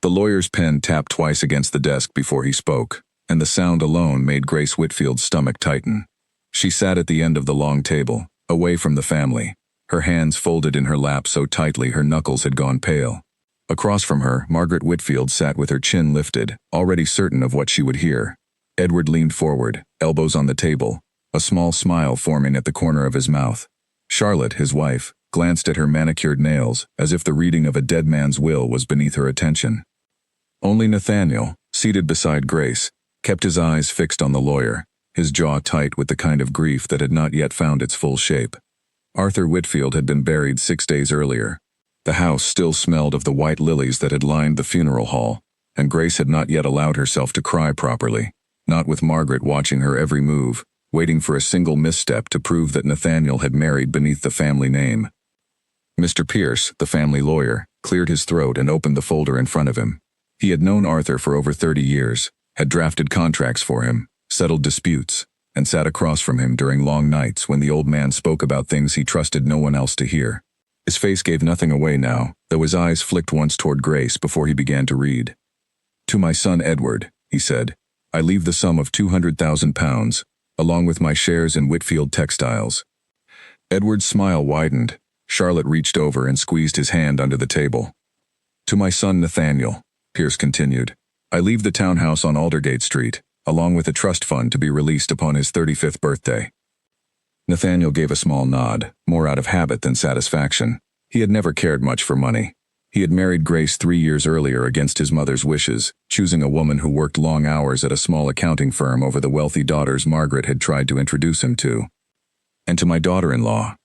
The lawyer's pen tapped twice against the desk before he spoke, and the sound alone made Grace Whitfield's stomach tighten. She sat at the end of the long table, away from the family, her hands folded in her lap so tightly her knuckles had gone pale. Across from her, Margaret Whitfield sat with her chin lifted, already certain of what she would hear. Edward leaned forward, elbows on the table, a small smile forming at the corner of his mouth. Charlotte, his wife, glanced at her manicured nails, as if the reading of a dead man's will was beneath her attention. Only Nathaniel, seated beside Grace, kept his eyes fixed on the lawyer, his jaw tight with the kind of grief that had not yet found its full shape. Arthur Whitfield had been buried 6 days earlier. The house still smelled of the white lilies that had lined the funeral hall, and Grace had not yet allowed herself to cry properly, not with Margaret watching her every move, waiting for a single misstep to prove that Nathaniel had married beneath the family name. Mr. Pierce, the family lawyer, cleared his throat and opened the folder in front of him. He had known Arthur for over 30 years, had drafted contracts for him, settled disputes, and sat across from him during long nights when the old man spoke about things he trusted no one else to hear. His face gave nothing away now, though his eyes flicked once toward Grace before he began to read. "To my son Edward," he said, "I leave the sum of £200,000, along with my shares in Whitfield Textiles." Edward's smile widened. Charlotte reached over and squeezed his hand under the table. "To my son Nathaniel," Pierce continued, "I leave the townhouse on Aldergate Street, along with a trust fund to be released upon his 35th birthday. Nathaniel gave a small nod, more out of habit than satisfaction. He had never cared much for money. He had married Grace 3 years earlier against his mother's wishes, choosing a woman who worked long hours at a small accounting firm over the wealthy daughters Margaret had tried to introduce him to. "And to my daughter-in-law,"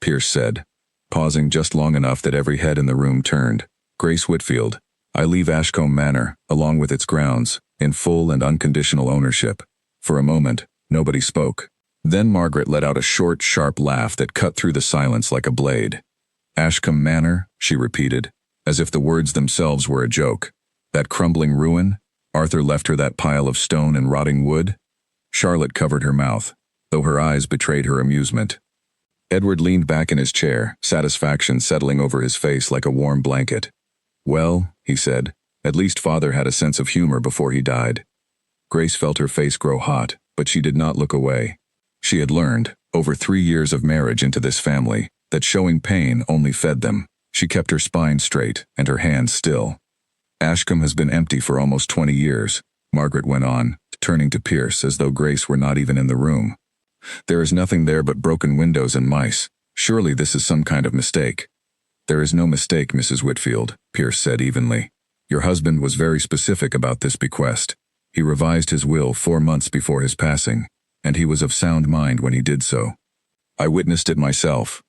Pierce said, pausing just long enough that every head in the room turned. "Grace Whitfield, I leave Ashcombe Manor, along with its grounds, in full and unconditional ownership." For a moment, nobody spoke. Then Margaret let out a short, sharp laugh that cut through the silence like a blade. "Ashcombe Manor," she repeated, as if the words themselves were a joke. "That crumbling ruin? Arthur left her that pile of stone and rotting wood?" Charlotte covered her mouth, though her eyes betrayed her amusement. Edward leaned back in his chair, satisfaction settling over his face like a warm blanket. "Well," he said, "at least father had a sense of humor before he died." Grace felt her face grow hot, but she did not look away. She had learned, over 3 years of marriage into this family, that showing pain only fed them. She kept her spine straight and her hands still. "Ashcombe has been empty for almost 20 years, Margaret went on, turning to Pierce as though Grace were not even in the room. "There is nothing there but broken windows and mice. Surely this is some kind of mistake." "There is no mistake, Mrs. Whitfield," Pierce said evenly. "Your husband was very specific about this bequest. He revised his will 4 months before his passing, and he was of sound mind when he did so. I witnessed it myself."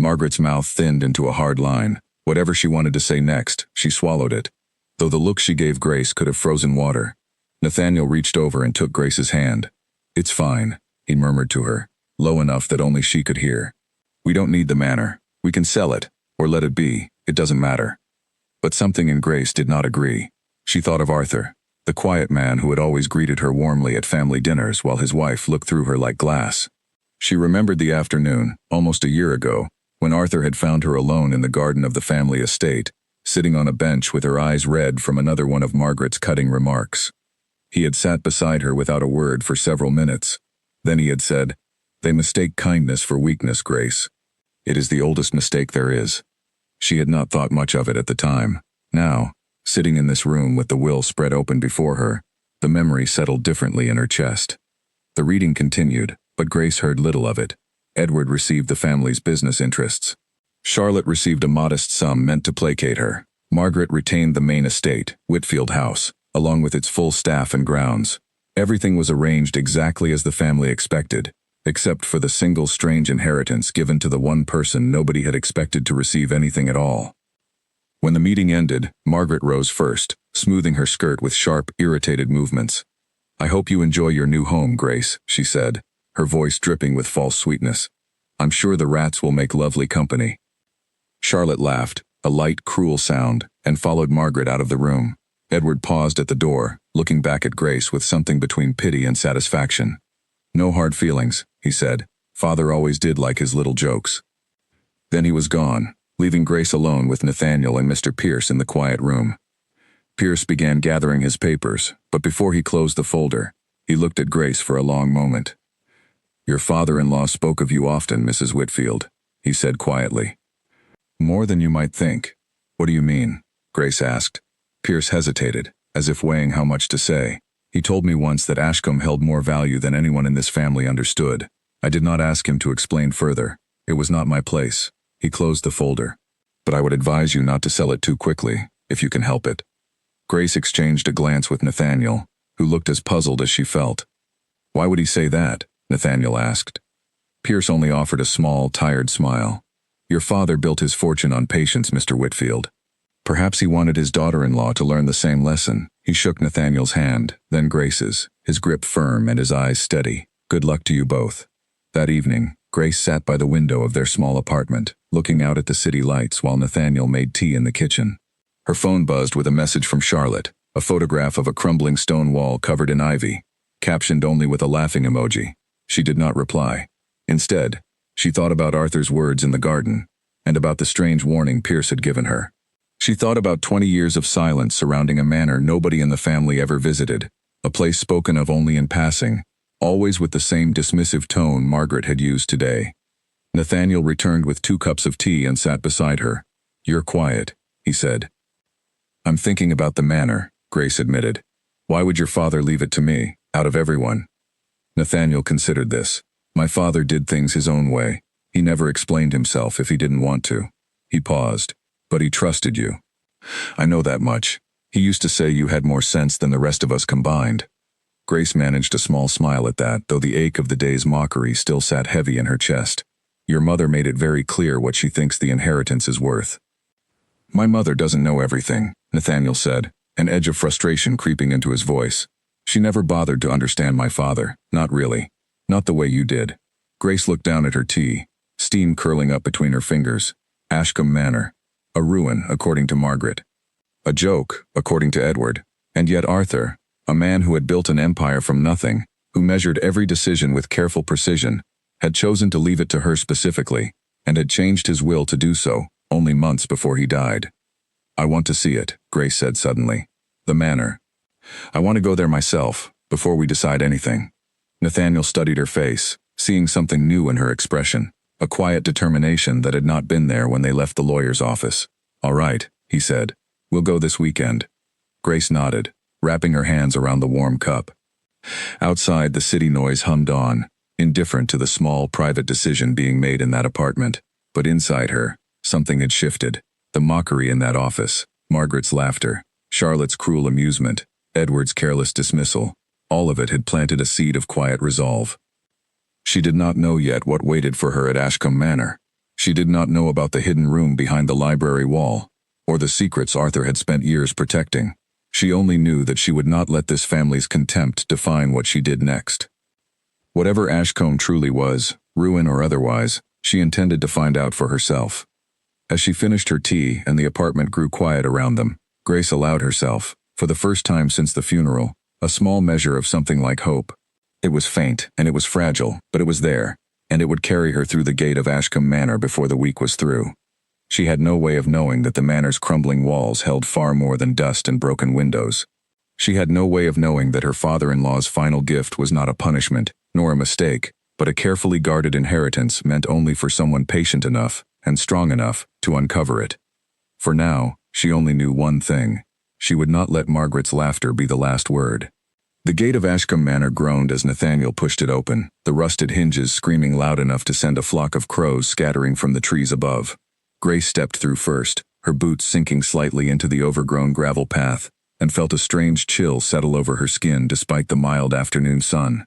Margaret's mouth thinned into a hard line. Whatever she wanted to say next, she swallowed it, though the look she gave Grace could have frozen water. Nathaniel reached over and took Grace's hand. "It's fine," he murmured to her, low enough that only she could hear. "We don't need the manor. We can sell it, or let it be, it doesn't matter." But something in Grace did not agree. She thought of Arthur, the quiet man who had always greeted her warmly at family dinners while his wife looked through her like glass. She remembered the afternoon, almost a year ago, when Arthur had found her alone in the garden of the family estate, sitting on a bench with her eyes red from another one of Margaret's cutting remarks. He had sat beside her without a word for several minutes. Then he had said, "They mistake kindness for weakness, Grace. It is the oldest mistake there is." She had not thought much of it at the time. Now, sitting in this room with the will spread open before her, the memory settled differently in her chest. The reading continued, but Grace heard little of it. Edward received the family's business interests. Charlotte received a modest sum meant to placate her. Margaret retained the main estate, Whitfield House, along with its full staff and grounds. Everything was arranged exactly as the family expected, except for the single strange inheritance given to the one person nobody had expected to receive anything at all. When the meeting ended, Margaret rose first, smoothing her skirt with sharp, irritated movements. "I hope you enjoy your new home, Grace," she said, her voice dripping with false sweetness. "I'm sure the rats will make lovely company." Charlotte laughed, a light, cruel sound, and followed Margaret out of the room. Edward paused at the door, looking back at Grace with something between pity and satisfaction. "No hard feelings," he said. "Father always did like his little jokes." Then he was gone, leaving Grace alone with Nathaniel and Mr. Pierce in the quiet room. Pierce began gathering his papers, but before he closed the folder, he looked at Grace for a long moment. "Your father-in-law spoke of you often, Mrs. Whitfield," he said quietly. "More than you might think." "What do you mean?" Grace asked. Pierce hesitated, as if weighing how much to say. "He told me once that Ashcombe held more value than anyone in this family understood. I did not ask him to explain further. It was not my place." He closed the folder. "But I would advise you not to sell it too quickly, if you can help it." Grace exchanged a glance with Nathaniel, who looked as puzzled as she felt. "Why would he say that?" Nathaniel asked. Pierce only offered a small, tired smile. "Your father built his fortune on patience, Mr. Whitfield. Perhaps he wanted his daughter-in-law to learn the same lesson." He shook Nathaniel's hand, then Grace's, his grip firm and his eyes steady. "Good luck to you both." That evening, Grace sat by the window of their small apartment, looking out at the city lights while Nathaniel made tea in the kitchen. Her phone buzzed with a message from Charlotte, a photograph of a crumbling stone wall covered in ivy, captioned only with a laughing emoji. She did not reply. Instead, she thought about Arthur's words in the garden, and about the strange warning Pierce had given her. She thought about 20 years of silence surrounding a manor nobody in the family ever visited, a place spoken of only in passing, always with the same dismissive tone Margaret had used today. Nathaniel returned with 2 cups of tea and sat beside her. "You're quiet," he said. "I'm thinking about the manor," Grace admitted. "Why would your father leave it to me, out of everyone?" Nathaniel considered this. "My father did things his own way. He never explained himself if he didn't want to." He paused. "But he trusted you." "I know that much. He used to say you had more sense than the rest of us combined." Grace managed a small smile at that, though the ache of the day's mockery still sat heavy in her chest. "Your mother made it very clear what she thinks the inheritance is worth." "My mother doesn't know everything," Nathaniel said, an edge of frustration creeping into his voice. "She never bothered to understand my father, not really. Not the way you did." Grace looked down at her tea, steam curling up between her fingers. Ashcombe Manor. A ruin, according to Margaret. A joke, according to Edward. And yet Arthur, a man who had built an empire from nothing, who measured every decision with careful precision, had chosen to leave it to her specifically, and had changed his will to do so, only months before he died. "I want to see it," Grace said suddenly. "The manor. I want to go there myself, before we decide anything." Nathaniel studied her face, seeing something new in her expression, a quiet determination that had not been there when they left the lawyer's office. "All right," he said. "We'll go this weekend." Grace nodded, wrapping her hands around the warm cup. Outside, the city noise hummed on, indifferent to the small private decision being made in that apartment. But inside her, something had shifted. The mockery in that office, Margaret's laughter, Charlotte's cruel amusement, Edward's careless dismissal, all of it had planted a seed of quiet resolve. She did not know yet what waited for her at Ashcombe Manor. She did not know about the hidden room behind the library wall, or the secrets Arthur had spent years protecting. She only knew that she would not let this family's contempt define what she did next. Whatever Ashcombe truly was, ruin or otherwise, she intended to find out for herself. As she finished her tea and the apartment grew quiet around them, Grace allowed herself, for the first time since the funeral, a small measure of something like hope. It was faint, and it was fragile, but it was there, and it would carry her through the gate of Ashcombe Manor before the week was through. She had no way of knowing that the manor's crumbling walls held far more than dust and broken windows. She had no way of knowing that her father-in-law's final gift was not a punishment, nor a mistake, but a carefully guarded inheritance meant only for someone patient enough and strong enough to uncover it. For now, she only knew one thing. She would not let Margaret's laughter be the last word. The gate of Ashcombe Manor groaned as Nathaniel pushed it open, the rusted hinges screaming loud enough to send a flock of crows scattering from the trees above. Grace stepped through first, her boots sinking slightly into the overgrown gravel path, and felt a strange chill settle over her skin despite the mild afternoon sun.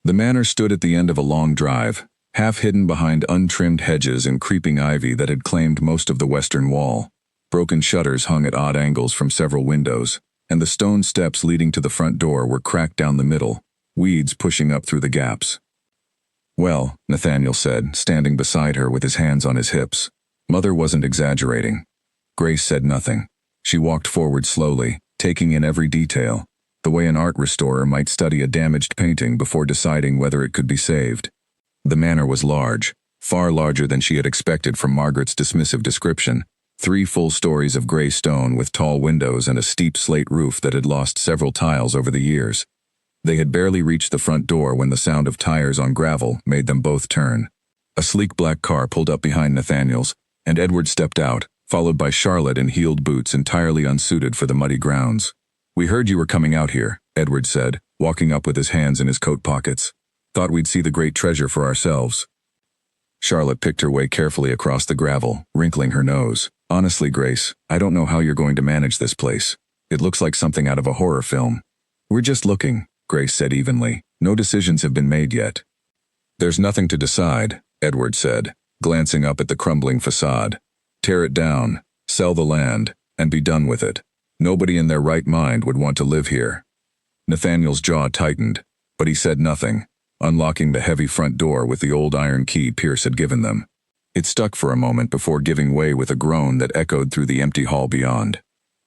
The manor stood at the end of a long drive, half hidden behind untrimmed hedges and creeping ivy that had claimed most of the western wall. Broken shutters hung at odd angles from several windows, and the stone steps leading to the front door were cracked down the middle, weeds pushing up through the gaps. "Well," Nathaniel said, standing beside her with his hands on his hips. Mother wasn't exaggerating. Grace said nothing. She walked forward slowly, taking in every detail, the way an art restorer might study a damaged painting before deciding whether it could be saved. The manor was large, far larger than she had expected from Margaret's dismissive description, 3 full stories of gray stone with tall windows and a steep slate roof that had lost several tiles over the years. They had barely reached the front door when the sound of tires on gravel made them both turn. A sleek black car pulled up behind Nathaniel's, and Edward stepped out, followed by Charlotte in heeled boots entirely unsuited for the muddy grounds. "We heard you were coming out here," Edward said, walking up with his hands in his coat pockets. "Thought we'd see the great treasure for ourselves." Charlotte picked her way carefully across the gravel, wrinkling her nose. "Honestly, Grace, I don't know how you're going to manage this place. It looks like something out of a horror film." "We're just looking," Grace said evenly. "No decisions have been made yet." "There's nothing to decide," Edward said, glancing up at the crumbling facade. "Tear it down, sell the land, and be done with it. Nobody in their right mind would want to live here." Nathaniel's jaw tightened, but he said nothing, unlocking the heavy front door with the old iron key Pierce had given them. It stuck for a moment before giving way with a groan that echoed through the empty hall beyond.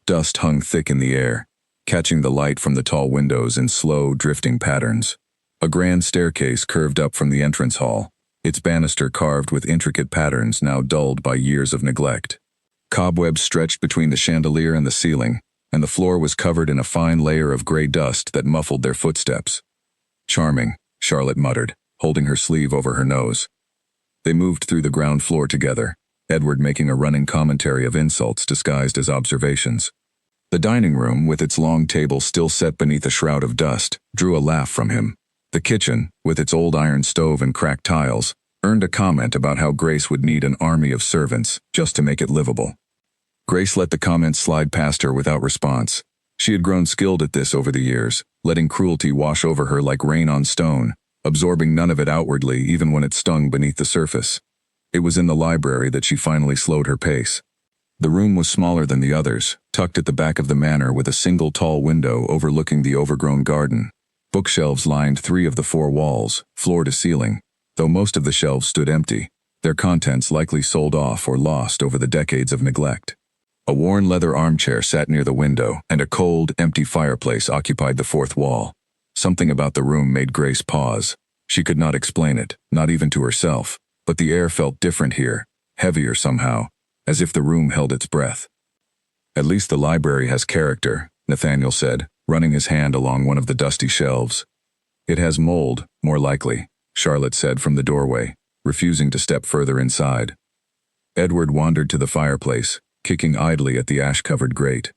Dust hung thick in the air, catching the light from the tall windows in slow, drifting patterns. A grand staircase curved up from the entrance hall, its banister carved with intricate patterns now dulled by years of neglect. Cobwebs stretched between the chandelier and the ceiling, and the floor was covered in a fine layer of gray dust that muffled their footsteps. "Charming," Charlotte muttered, holding her sleeve over her nose. They moved through the ground floor together, Edward making a running commentary of insults disguised as observations. The dining room, with its long table still set beneath a shroud of dust, drew a laugh from him. The kitchen, with its old iron stove and cracked tiles, earned a comment about how Grace would need an army of servants just to make it livable. Grace let the comments slide past her without response. She had grown skilled at this over the years, letting cruelty wash over her like rain on stone, absorbing none of it outwardly even when it stung beneath the surface. It was in the library that she finally slowed her pace. The room was smaller than the others, tucked at the back of the manor with a single tall window overlooking the overgrown garden. Bookshelves lined 3 of the 4 walls, floor to ceiling, though most of the shelves stood empty, their contents likely sold off or lost over the decades of neglect. A worn leather armchair sat near the window, and a cold, empty fireplace occupied the 4th wall. Something about the room made Grace pause. She could not explain it, not even to herself, but the air felt different here, heavier somehow, as if the room held its breath. "At least the library has character," Nathaniel said, running his hand along one of the dusty shelves. "It has mold, more likely," Charlotte said from the doorway, refusing to step further inside. Edward wandered to the fireplace, kicking idly at the ash-covered grate.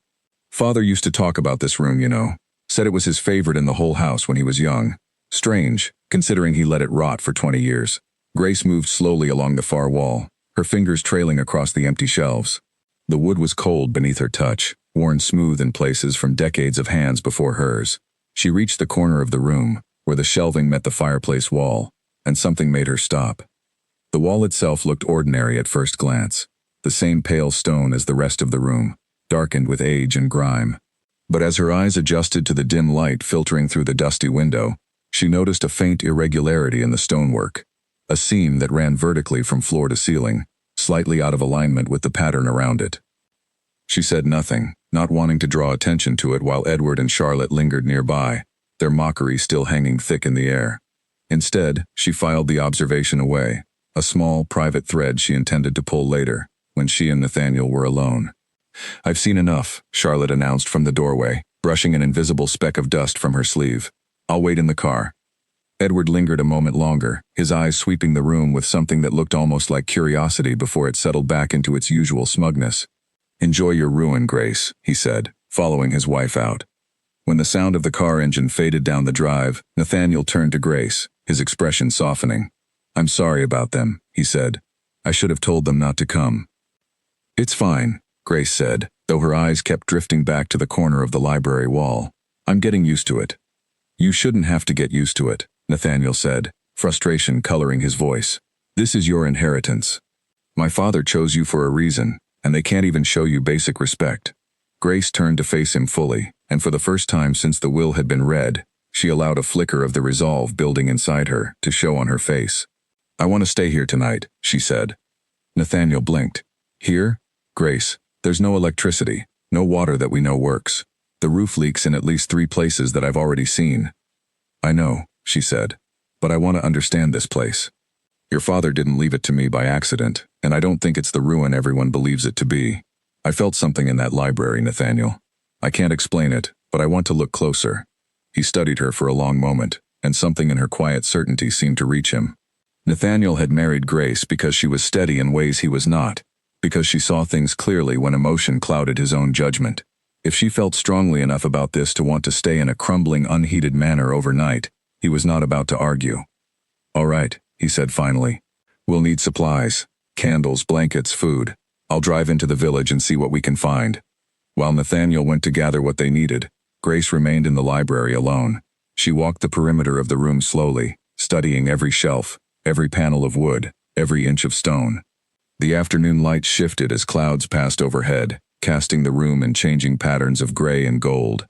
"Father used to talk about this room, you know. Said it was his favorite in the whole house when he was young. Strange, considering he let it rot for 20 years. Grace moved slowly along the far wall, her fingers trailing across the empty shelves. The wood was cold beneath her touch, worn smooth in places from decades of hands before hers. She reached the corner of the room, where the shelving met the fireplace wall, and something made her stop. The wall itself looked ordinary at first glance, the same pale stone as the rest of the room, darkened with age and grime. But as her eyes adjusted to the dim light filtering through the dusty window, she noticed a faint irregularity in the stonework, a seam that ran vertically from floor to ceiling, slightly out of alignment with the pattern around it. She said nothing, not wanting to draw attention to it while Edward and Charlotte lingered nearby, their mockery still hanging thick in the air. Instead, she filed the observation away, a small, private thread she intended to pull later, when she and Nathaniel were alone. "I've seen enough," Charlotte announced from the doorway, brushing an invisible speck of dust from her sleeve. "I'll wait in the car." Edward lingered a moment longer, his eyes sweeping the room with something that looked almost like curiosity before it settled back into its usual smugness. "Enjoy your ruin, Grace," he said, following his wife out. When the sound of the car engine faded down the drive, Nathaniel turned to Grace, his expression softening. "I'm sorry about them," he said. "I should have told them not to come." "It's fine," Grace said, though her eyes kept drifting back to the corner of the library wall. "I'm getting used to it." "You shouldn't have to get used to it," Nathaniel said, frustration coloring his voice. "This is your inheritance. My father chose you for a reason, and they can't even show you basic respect." Grace turned to face him fully, and for the first time since the will had been read, she allowed a flicker of the resolve building inside her to show on her face. "I want to stay here tonight," she said. Nathaniel blinked. "Here? Grace, there's no electricity, no water that we know works. The roof leaks in at least 3 places that I've already seen." "I know," she said, "but I want to understand this place." Your father didn't leave it to me by accident, and I don't think it's the ruin everyone believes it to be. I felt something in that library, Nathaniel. I can't explain it, but I want to look closer." He studied her for a long moment, and something in her quiet certainty seemed to reach him. Nathaniel had married Grace because she was steady in ways he was not, because she saw things clearly when emotion clouded his own judgment. If she felt strongly enough about this to want to stay in a crumbling, unheated manor overnight, he was not about to argue. "All right," he said finally. "We'll need supplies. Candles, blankets, food. I'll drive into the village and see what we can find." While Nathaniel went to gather what they needed, Grace remained in the library alone. She walked the perimeter of the room slowly, studying every shelf, every panel of wood, every inch of stone. The afternoon light shifted as clouds passed overhead, casting the room in changing patterns of gray and gold.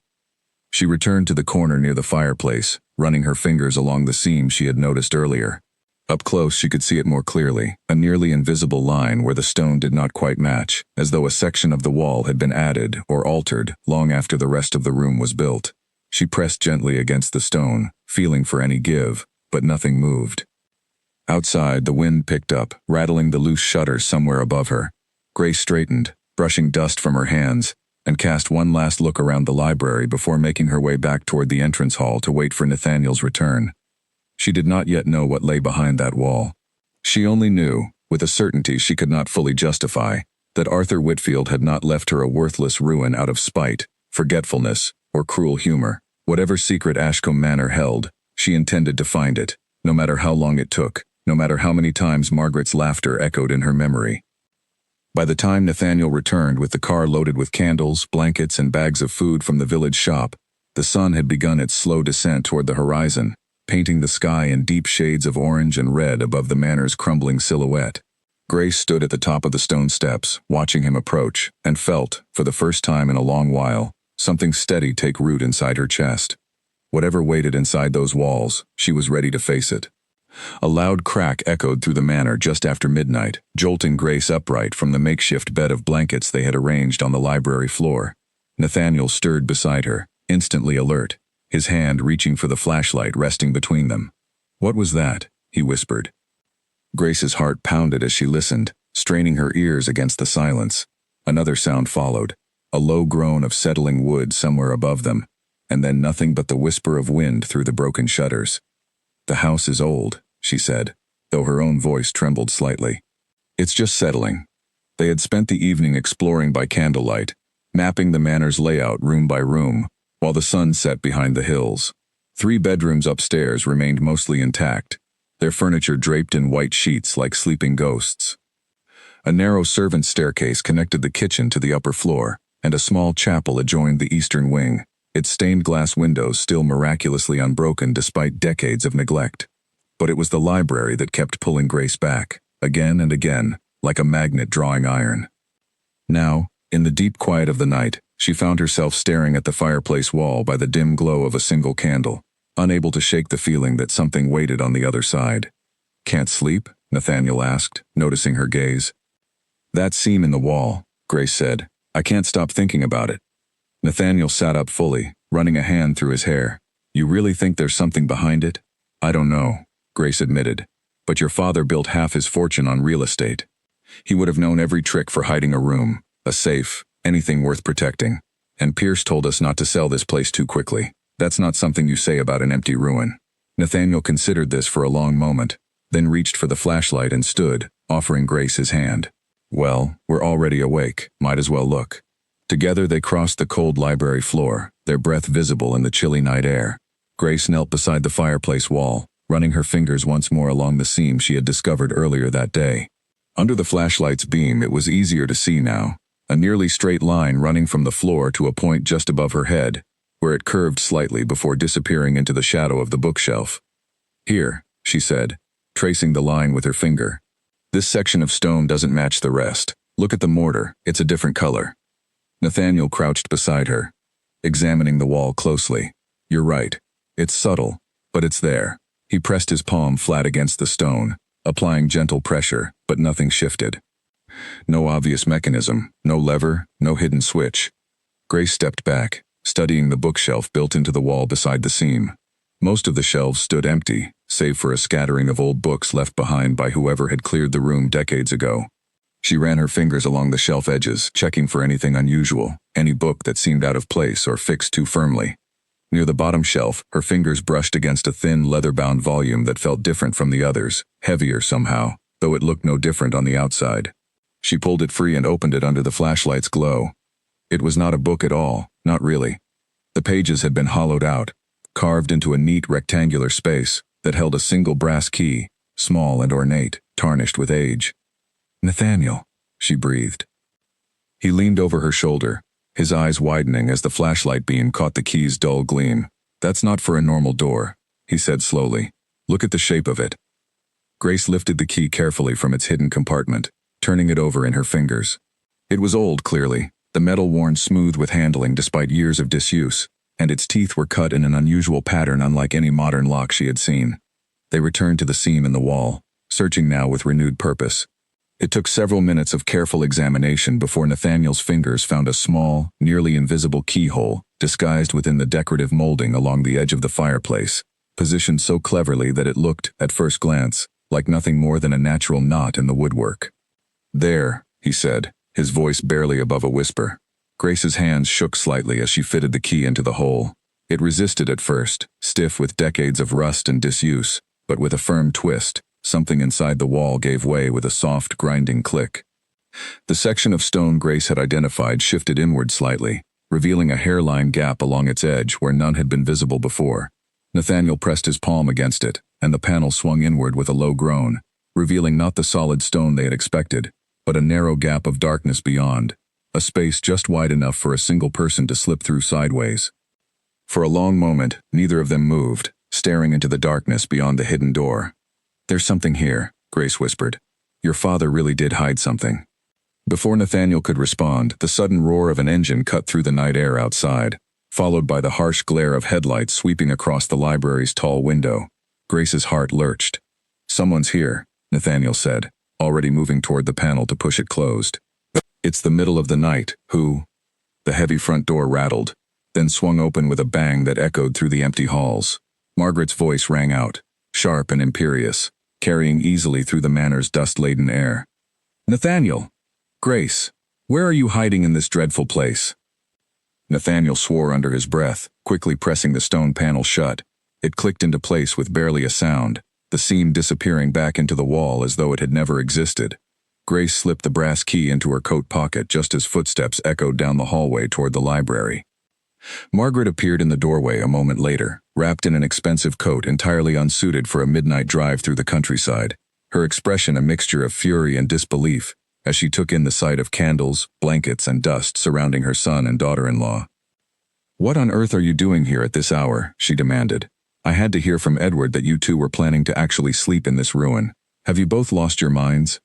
She returned to the corner near the fireplace, running her fingers along the seam she had noticed earlier. Up close she could see it more clearly, a nearly invisible line where the stone did not quite match, as though a section of the wall had been added or altered long after the rest of the room was built. She pressed gently against the stone, feeling for any give, but nothing moved. Outside, the wind picked up, rattling the loose shutters somewhere above her. Grace straightened, brushing dust from her hands, and cast one last look around the library before making her way back toward the entrance hall to wait for Nathaniel's return. She did not yet know what lay behind that wall. She only knew, with a certainty she could not fully justify, that Arthur Whitfield had not left her a worthless ruin out of spite, forgetfulness, or cruel humor. Whatever secret Ashcombe Manor held, she intended to find it, no matter how long it took, no matter how many times Margaret's laughter echoed in her memory. By the time Nathaniel returned with the car loaded with candles, blankets, and bags of food from the village shop, the sun had begun its slow descent toward the horizon, painting the sky in deep shades of orange and red above the manor's crumbling silhouette. Grace stood at the top of the stone steps, watching him approach, and felt, for the first time in a long while, something steady take root inside her chest. Whatever waited inside those walls, she was ready to face it. A loud crack echoed through the manor just after midnight, jolting Grace upright from the makeshift bed of blankets they had arranged on the library floor. Nathaniel stirred beside her, instantly alert, his hand reaching for the flashlight resting between them. "What was that?" he whispered. Grace's heart pounded as she listened, straining her ears against the silence. Another sound followed, a low groan of settling wood somewhere above them, and then nothing but the whisper of wind through the broken shutters. "The house is old," she said, though her own voice trembled slightly. "It's just settling." They had spent the evening exploring by candlelight, mapping the manor's layout room by room, while the sun set behind the hills. 3 bedrooms upstairs remained mostly intact, their furniture draped in white sheets like sleeping ghosts. A narrow servant's staircase connected the kitchen to the upper floor, and a small chapel adjoined the eastern wing, its stained glass windows still miraculously unbroken despite decades of neglect. But it was the library that kept pulling Grace back, again and again, like a magnet drawing iron. Now, in the deep quiet of the night, she found herself staring at the fireplace wall by the dim glow of a single candle, unable to shake the feeling that something waited on the other side. "Can't sleep?" Nathaniel asked, noticing her gaze. "That seam in the wall," Grace said. "I can't stop thinking about it." Nathaniel sat up fully, running a hand through his hair. "You really think there's something behind it?" "I don't know," Grace admitted. "But your father built half his fortune on real estate. He would have known every trick for hiding a room, a safe, anything worth protecting. And Pierce told us not to sell this place too quickly. That's not something you say about an empty ruin." Nathaniel considered this for a long moment, then reached for the flashlight and stood, offering Grace his hand. "Well, we're already awake, might as well look." Together they crossed the cold library floor, their breath visible in the chilly night air. Grace knelt beside the fireplace wall, running her fingers once more along the seam she had discovered earlier that day. Under the flashlight's beam it was easier to see now, a nearly straight line running from the floor to a point just above her head, where it curved slightly before disappearing into the shadow of the bookshelf. "Here," she said, tracing the line with her finger. "This section of stone doesn't match the rest. Look at the mortar, it's a different color." Nathaniel crouched beside her, examining the wall closely. "You're right. It's subtle, but it's there." He pressed his palm flat against the stone, applying gentle pressure, but nothing shifted. No obvious mechanism, no lever, no hidden switch. Grace stepped back, studying the bookshelf built into the wall beside the seam. Most of the shelves stood empty, save for a scattering of old books left behind by whoever had cleared the room decades ago. She ran her fingers along the shelf edges, checking for anything unusual, any book that seemed out of place or fixed too firmly. Near the bottom shelf, her fingers brushed against a thin, leather-bound volume that felt different from the others, heavier somehow, though it looked no different on the outside. She pulled it free and opened it under the flashlight's glow. It was not a book at all, not really. The pages had been hollowed out, carved into a neat rectangular space that held a single brass key, small and ornate, tarnished with age. "Nathaniel," she breathed. He leaned over her shoulder, his eyes widening as the flashlight beam caught the key's dull gleam. "That's not for a normal door," he said slowly. "Look at the shape of it." Grace lifted the key carefully from its hidden compartment, turning it over in her fingers. It was old, clearly, the metal worn smooth with handling despite years of disuse, and its teeth were cut in an unusual pattern unlike any modern lock she had seen. They returned to the seam in the wall, searching now with renewed purpose. It took several minutes of careful examination before Nathaniel's fingers found a small, nearly invisible keyhole disguised within the decorative molding along the edge of the fireplace, positioned so cleverly that it looked, at first glance, like nothing more than a natural knot in the woodwork. "There," he said, his voice barely above a whisper. Grace's hands shook slightly as she fitted the key into the hole. It resisted at first, stiff with decades of rust and disuse, but with a firm twist, something inside the wall gave way with a soft, grinding click. The section of stone Grace had identified shifted inward slightly, revealing a hairline gap along its edge where none had been visible before. Nathaniel pressed his palm against it, and the panel swung inward with a low groan, revealing not the solid stone they had expected, but a narrow gap of darkness beyond, a space just wide enough for a single person to slip through sideways. For a long moment, neither of them moved, staring into the darkness beyond the hidden door. "There's something here," Grace whispered. "Your father really did hide something." Before Nathaniel could respond, the sudden roar of an engine cut through the night air outside, followed by the harsh glare of headlights sweeping across the library's tall window. Grace's heart lurched. "Someone's here," Nathaniel said, already moving toward the panel to push it closed. "It's the middle of the night. Who?" The heavy front door rattled, then swung open with a bang that echoed through the empty halls. Margaret's voice rang out, sharp and imperious, carrying easily through the Manor's dust-laden air. "Nathaniel! Grace! Where are you hiding in this dreadful place?" Nathaniel swore under his breath, quickly pressing the stone panel shut. It clicked into place with barely a sound, the seam disappearing back into the wall as though it had never existed. Grace slipped the brass key into her coat pocket just as footsteps echoed down the hallway toward the library. Margaret appeared in the doorway a moment later, wrapped in an expensive coat entirely unsuited for a midnight drive through the countryside, her expression a mixture of fury and disbelief as she took in the sight of candles, blankets, and dust surrounding her son and daughter-in-law. "What on earth are you doing here at this hour?" she demanded. "I had to hear from Edward that you two were planning to actually sleep in this ruin. Have you both lost your minds?"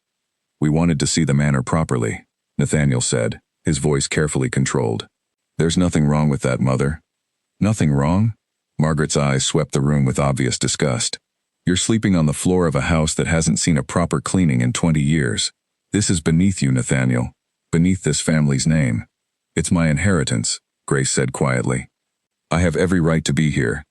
"We wanted to see the manor properly," Nathaniel said, his voice carefully controlled. "There's nothing wrong with that, Mother." "Nothing wrong?" Margaret's eyes swept the room with obvious disgust. "You're sleeping on the floor of a house that hasn't seen a proper cleaning in 20 years. This is beneath you, Nathaniel. Beneath this family's name. It's my inheritance," Grace said quietly. "I have every right to be here."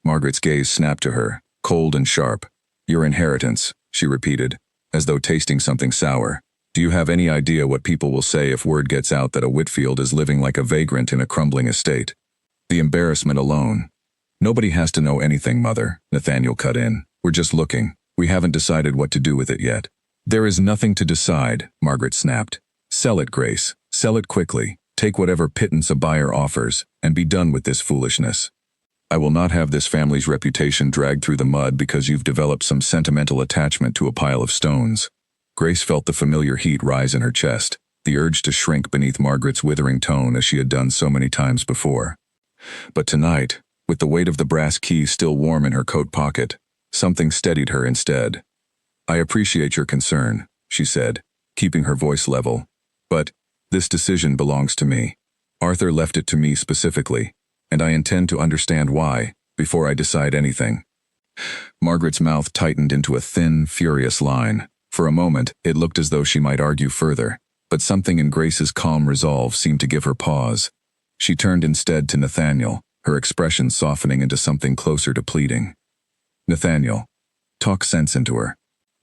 Margaret's gaze snapped to her, cold and sharp. "Your inheritance," she repeated, as though tasting something sour. "Do you have any idea what people will say if word gets out that a Whitfield is living like a vagrant in a crumbling estate? The embarrassment alone." "Nobody has to know anything, Mother," Nathaniel cut in. "We're just looking. We haven't decided what to do with it yet." "There is nothing to decide," Margaret snapped. "Sell it, Grace. Sell it quickly. Take whatever pittance a buyer offers, and be done with this foolishness. I will not have this family's reputation dragged through the mud because you've developed some sentimental attachment to a pile of stones." Grace felt the familiar heat rise in her chest, the urge to shrink beneath Margaret's withering tone as she had done so many times before. But tonight, with the weight of the brass key still warm in her coat pocket, something steadied her instead. "I appreciate your concern," she said, keeping her voice level. "But this decision belongs to me. Arthur left it to me specifically, and I intend to understand why before I decide anything." Margaret's mouth tightened into a thin, furious line. For a moment, it looked as though she might argue further, but something in Grace's calm resolve seemed to give her pause. She turned instead to Nathaniel, her expression softening into something closer to pleading. "Nathaniel, talk sense into her.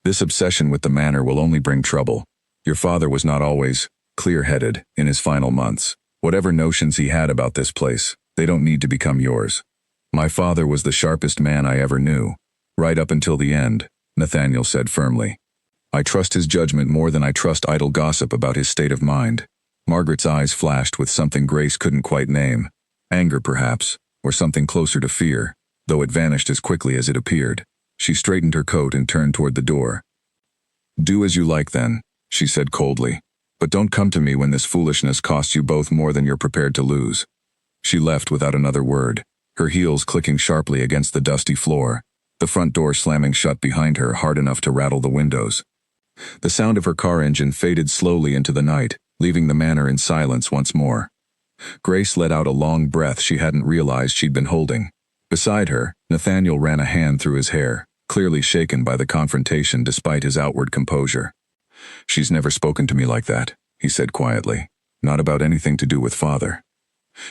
This obsession with the manor will only bring trouble. Your father was not always clear-headed in his final months. Whatever notions he had about this place, they don't need to become yours. My father was the sharpest man I ever knew, right up until the end," Nathaniel said firmly. "I trust his judgment more than I trust idle gossip about his state of mind." Margaret's eyes flashed with something Grace couldn't quite name. Anger, perhaps, or something closer to fear, though it vanished as quickly as it appeared. She straightened her coat and turned toward the door. "Do as you like then," she said coldly. "But don't come to me when this foolishness costs you both more than you're prepared to lose." She left without another word, her heels clicking sharply against the dusty floor, the front door slamming shut behind her hard enough to rattle the windows. The sound of her car engine faded slowly into the night, leaving the manor in silence once more. Grace let out a long breath she hadn't realized she'd been holding. Beside her, Nathaniel ran a hand through his hair, clearly shaken by the confrontation despite his outward composure. "She's never spoken to me like that," he said quietly. "Not about anything to do with father."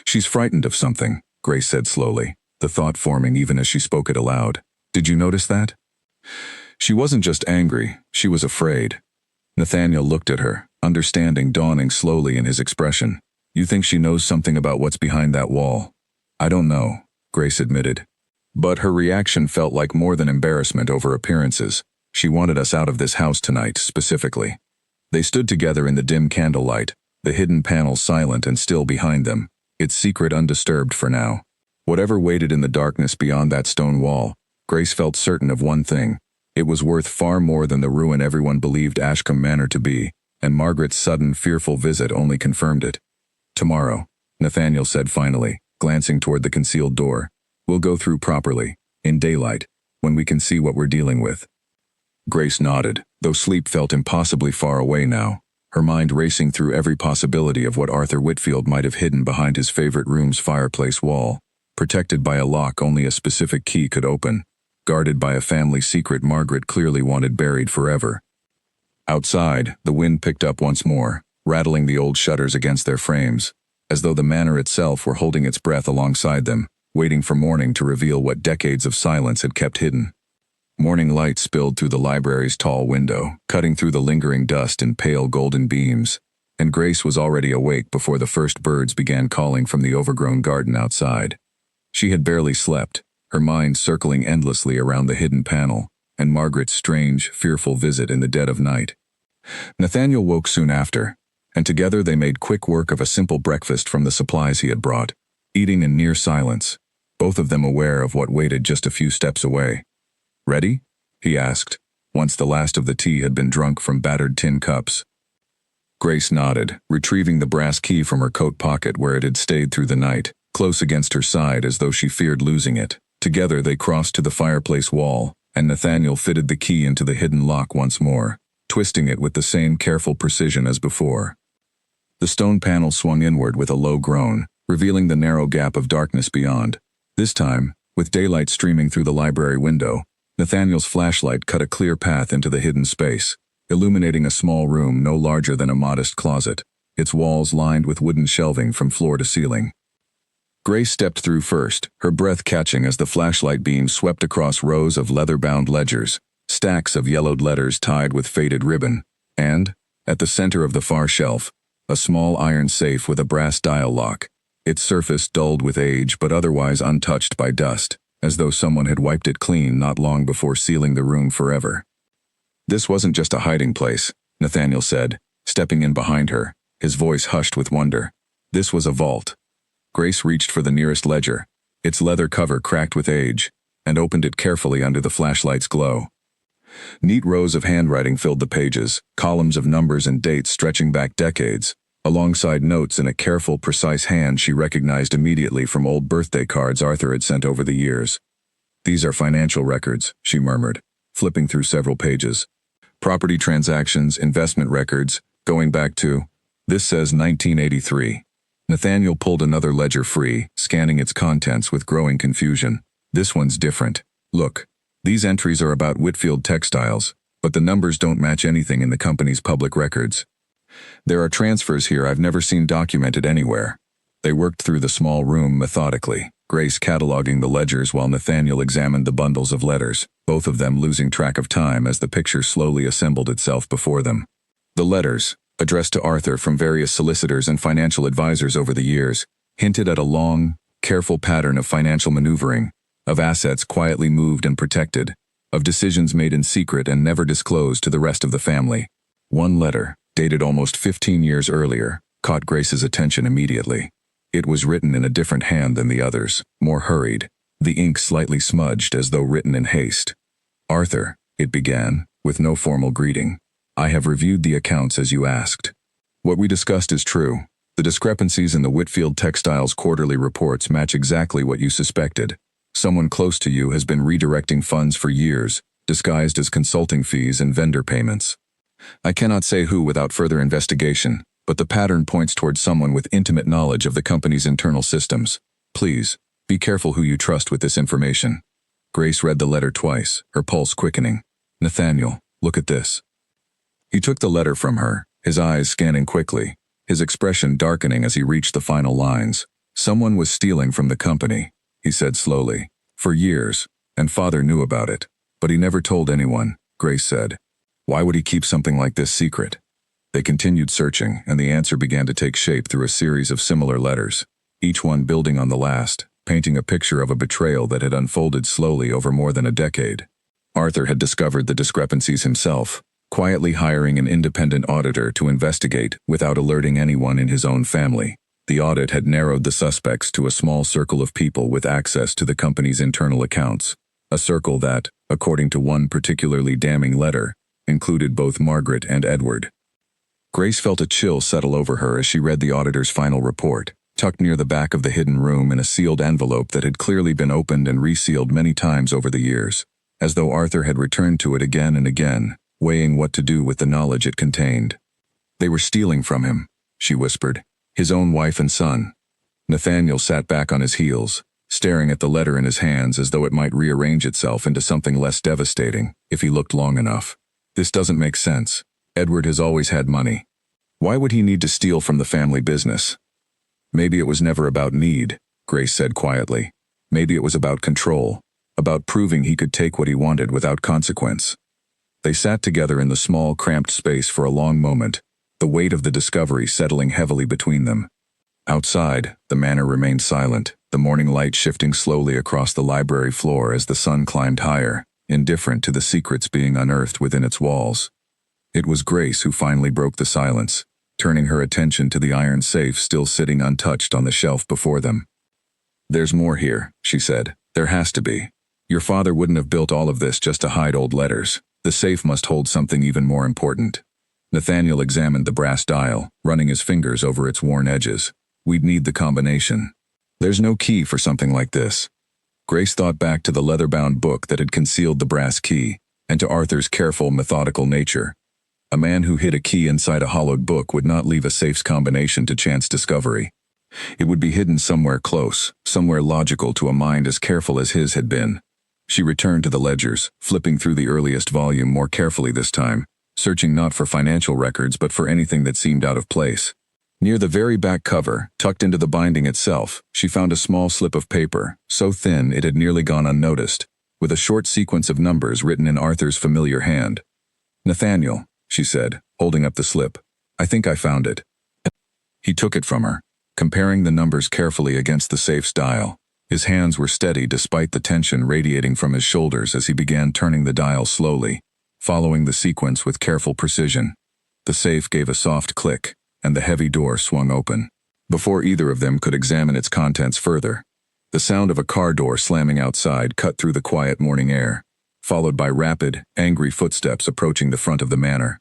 "She's frightened of something," Grace said slowly, the thought forming even as she spoke it aloud. "Did you notice that?" She wasn't just angry, she was afraid. Nathaniel looked at her, understanding dawning slowly in his expression. "You think she knows something about what's behind that wall?" "I don't know," Grace admitted. But her reaction felt like more than embarrassment over appearances. She wanted us out of this house tonight, specifically. They stood together in the dim candlelight, the hidden panel silent and still behind them, its secret undisturbed for now. Whatever waited in the darkness beyond that stone wall, Grace felt certain of one thing. It was worth far more than the ruin everyone believed Ashcombe Manor to be, and Margaret's sudden, fearful visit only confirmed it. "Tomorrow," Nathaniel said finally, glancing toward the concealed door. "We'll go through properly, in daylight, when we can see what we're dealing with." Grace nodded, though sleep felt impossibly far away now, her mind racing through every possibility of what Arthur Whitfield might have hidden behind his favorite room's fireplace wall, protected by a lock only a specific key could open, guarded by a family secret Margaret clearly wanted buried forever. Outside, the wind picked up once more, rattling the old shutters against their frames, as though the manor itself were holding its breath alongside them, waiting for morning to reveal what decades of silence had kept hidden. Morning light spilled through the library's tall window, cutting through the lingering dust in pale golden beams, and Grace was already awake before the first birds began calling from the overgrown garden outside. She had barely slept, her mind circling endlessly around the hidden panel, and Margaret's strange, fearful visit in the dead of night. Nathaniel woke soon after, and together they made quick work of a simple breakfast from the supplies he had brought, eating in near silence, both of them aware of what waited just a few steps away. "Ready?" he asked, once the last of the tea had been drunk from battered tin cups. Grace nodded, retrieving the brass key from her coat pocket where it had stayed through the night, close against her side as though she feared losing it. Together they crossed to the fireplace wall, and Nathaniel fitted the key into the hidden lock once more, twisting it with the same careful precision as before. The stone panel swung inward with a low groan, revealing the narrow gap of darkness beyond. This time, with daylight streaming through the library window, Nathaniel's flashlight cut a clear path into the hidden space, illuminating a small room no larger than a modest closet, its walls lined with wooden shelving from floor to ceiling. Grace stepped through first, her breath catching as the flashlight beam swept across rows of leather-bound ledgers, stacks of yellowed letters tied with faded ribbon, and, at the center of the far shelf, a small iron safe with a brass dial lock, its surface dulled with age but otherwise untouched by dust, as though someone had wiped it clean not long before sealing the room forever. "This wasn't just a hiding place," Nathaniel said, stepping in behind her, his voice hushed with wonder. "This was a vault." Grace reached for the nearest ledger, its leather cover cracked with age, and opened it carefully under the flashlight's glow. Neat rows of handwriting filled the pages, columns of numbers and dates stretching back decades, alongside notes in a careful, precise hand she recognized immediately from old birthday cards Arthur had sent over the years. "These are financial records," she murmured, flipping through several pages. "Property transactions, investment records, going back to, this says 1983. Nathaniel pulled another ledger free, scanning its contents with growing confusion. "This one's different. Look, these entries are about Whitfield Textiles, but the numbers don't match anything in the company's public records. There are transfers here I've never seen documented anywhere." They worked through the small room methodically, Grace cataloging the ledgers while Nathaniel examined the bundles of letters, both of them losing track of time as the picture slowly assembled itself before them. The letters, addressed to Arthur from various solicitors and financial advisors over the years, hinted at a long, careful pattern of financial maneuvering, of assets quietly moved and protected, of decisions made in secret and never disclosed to the rest of the family. One letter, dated almost 15 years earlier, caught Grace's attention immediately. It was written in a different hand than the others, more hurried, the ink slightly smudged as though written in haste. "Arthur," it began, with no formal greeting, "I have reviewed the accounts as you asked. What we discussed is true. The discrepancies in the Whitfield Textiles quarterly reports match exactly what you suspected. Someone close to you has been redirecting funds for years, disguised as consulting fees and vendor payments. I cannot say who without further investigation, but the pattern points towards someone with intimate knowledge of the company's internal systems. Please, be careful who you trust with this information." Grace read the letter twice, her pulse quickening. "Nathaniel, look at this." He took the letter from her, his eyes scanning quickly, his expression darkening as he reached the final lines. "Someone was stealing from the company," he said slowly, "for years, and Father knew about it. But he never told anyone," Grace said. "Why would he keep something like this secret?" They continued searching, and the answer began to take shape through a series of similar letters, each one building on the last, painting a picture of a betrayal that had unfolded slowly over more than a decade. Arthur had discovered the discrepancies himself, quietly hiring an independent auditor to investigate without alerting anyone in his own family. The audit had narrowed the suspects to a small circle of people with access to the company's internal accounts, a circle that, according to one particularly damning letter, included both Margaret and Edward. Grace felt a chill settle over her as she read the auditor's final report, tucked near the back of the hidden room in a sealed envelope that had clearly been opened and resealed many times over the years, as though Arthur had returned to it again and again, weighing what to do with the knowledge it contained. "They were stealing from him," she whispered, "his own wife and son." Nathaniel sat back on his heels, staring at the letter in his hands as though it might rearrange itself into something less devastating if he looked long enough. "This doesn't make sense. Edward has always had money. Why would he need to steal from the family business?" "Maybe it was never about need," Grace said quietly. "Maybe it was about control, about proving he could take what he wanted without consequence." They sat together in the small, cramped space for a long moment, the weight of the discovery settling heavily between them. Outside, the manor remained silent, the morning light shifting slowly across the library floor as the sun climbed higher, indifferent to the secrets being unearthed within its walls. It was Grace who finally broke the silence, turning her attention to the iron safe still sitting untouched on the shelf before them. "There's more here," she said. "There has to be. Your father wouldn't have built all of this just to hide old letters. The safe must hold something even more important." Nathaniel examined the brass dial, running his fingers over its worn edges. "We'd need the combination. There's no key for something like this." Grace thought back to the leather-bound book that had concealed the brass key, and to Arthur's careful, methodical nature. A man who hid a key inside a hollowed book would not leave a safe's combination to chance discovery. It would be hidden somewhere close, somewhere logical to a mind as careful as his had been. She returned to the ledgers, flipping through the earliest volume more carefully this time, searching not for financial records but for anything that seemed out of place. Near the very back cover, tucked into the binding itself, she found a small slip of paper, so thin it had nearly gone unnoticed, with a short sequence of numbers written in Arthur's familiar hand. "Nathaniel," she said, holding up the slip, "I think I found it." He took it from her, comparing the numbers carefully against the safe's dial. His hands were steady despite the tension radiating from his shoulders as he began turning the dial slowly, following the sequence with careful precision. The safe gave a soft click, and the heavy door swung open. Before either of them could examine its contents further, the sound of a car door slamming outside cut through the quiet morning air, followed by rapid, angry footsteps approaching the front of the manor.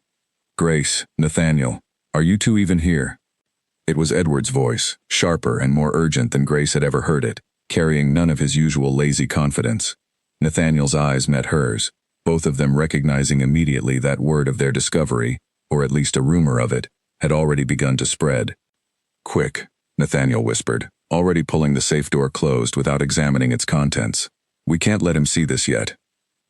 "Grace, Nathaniel, are you two even here?" It was Edward's voice, sharper and more urgent than Grace had ever heard it, carrying none of his usual lazy confidence. Nathaniel's eyes met hers, both of them recognizing immediately that word of their discovery, or at least a rumor of it, had already begun to spread. "Quick," Nathaniel whispered, already pulling the safe door closed without examining its contents. "We can't let him see this yet."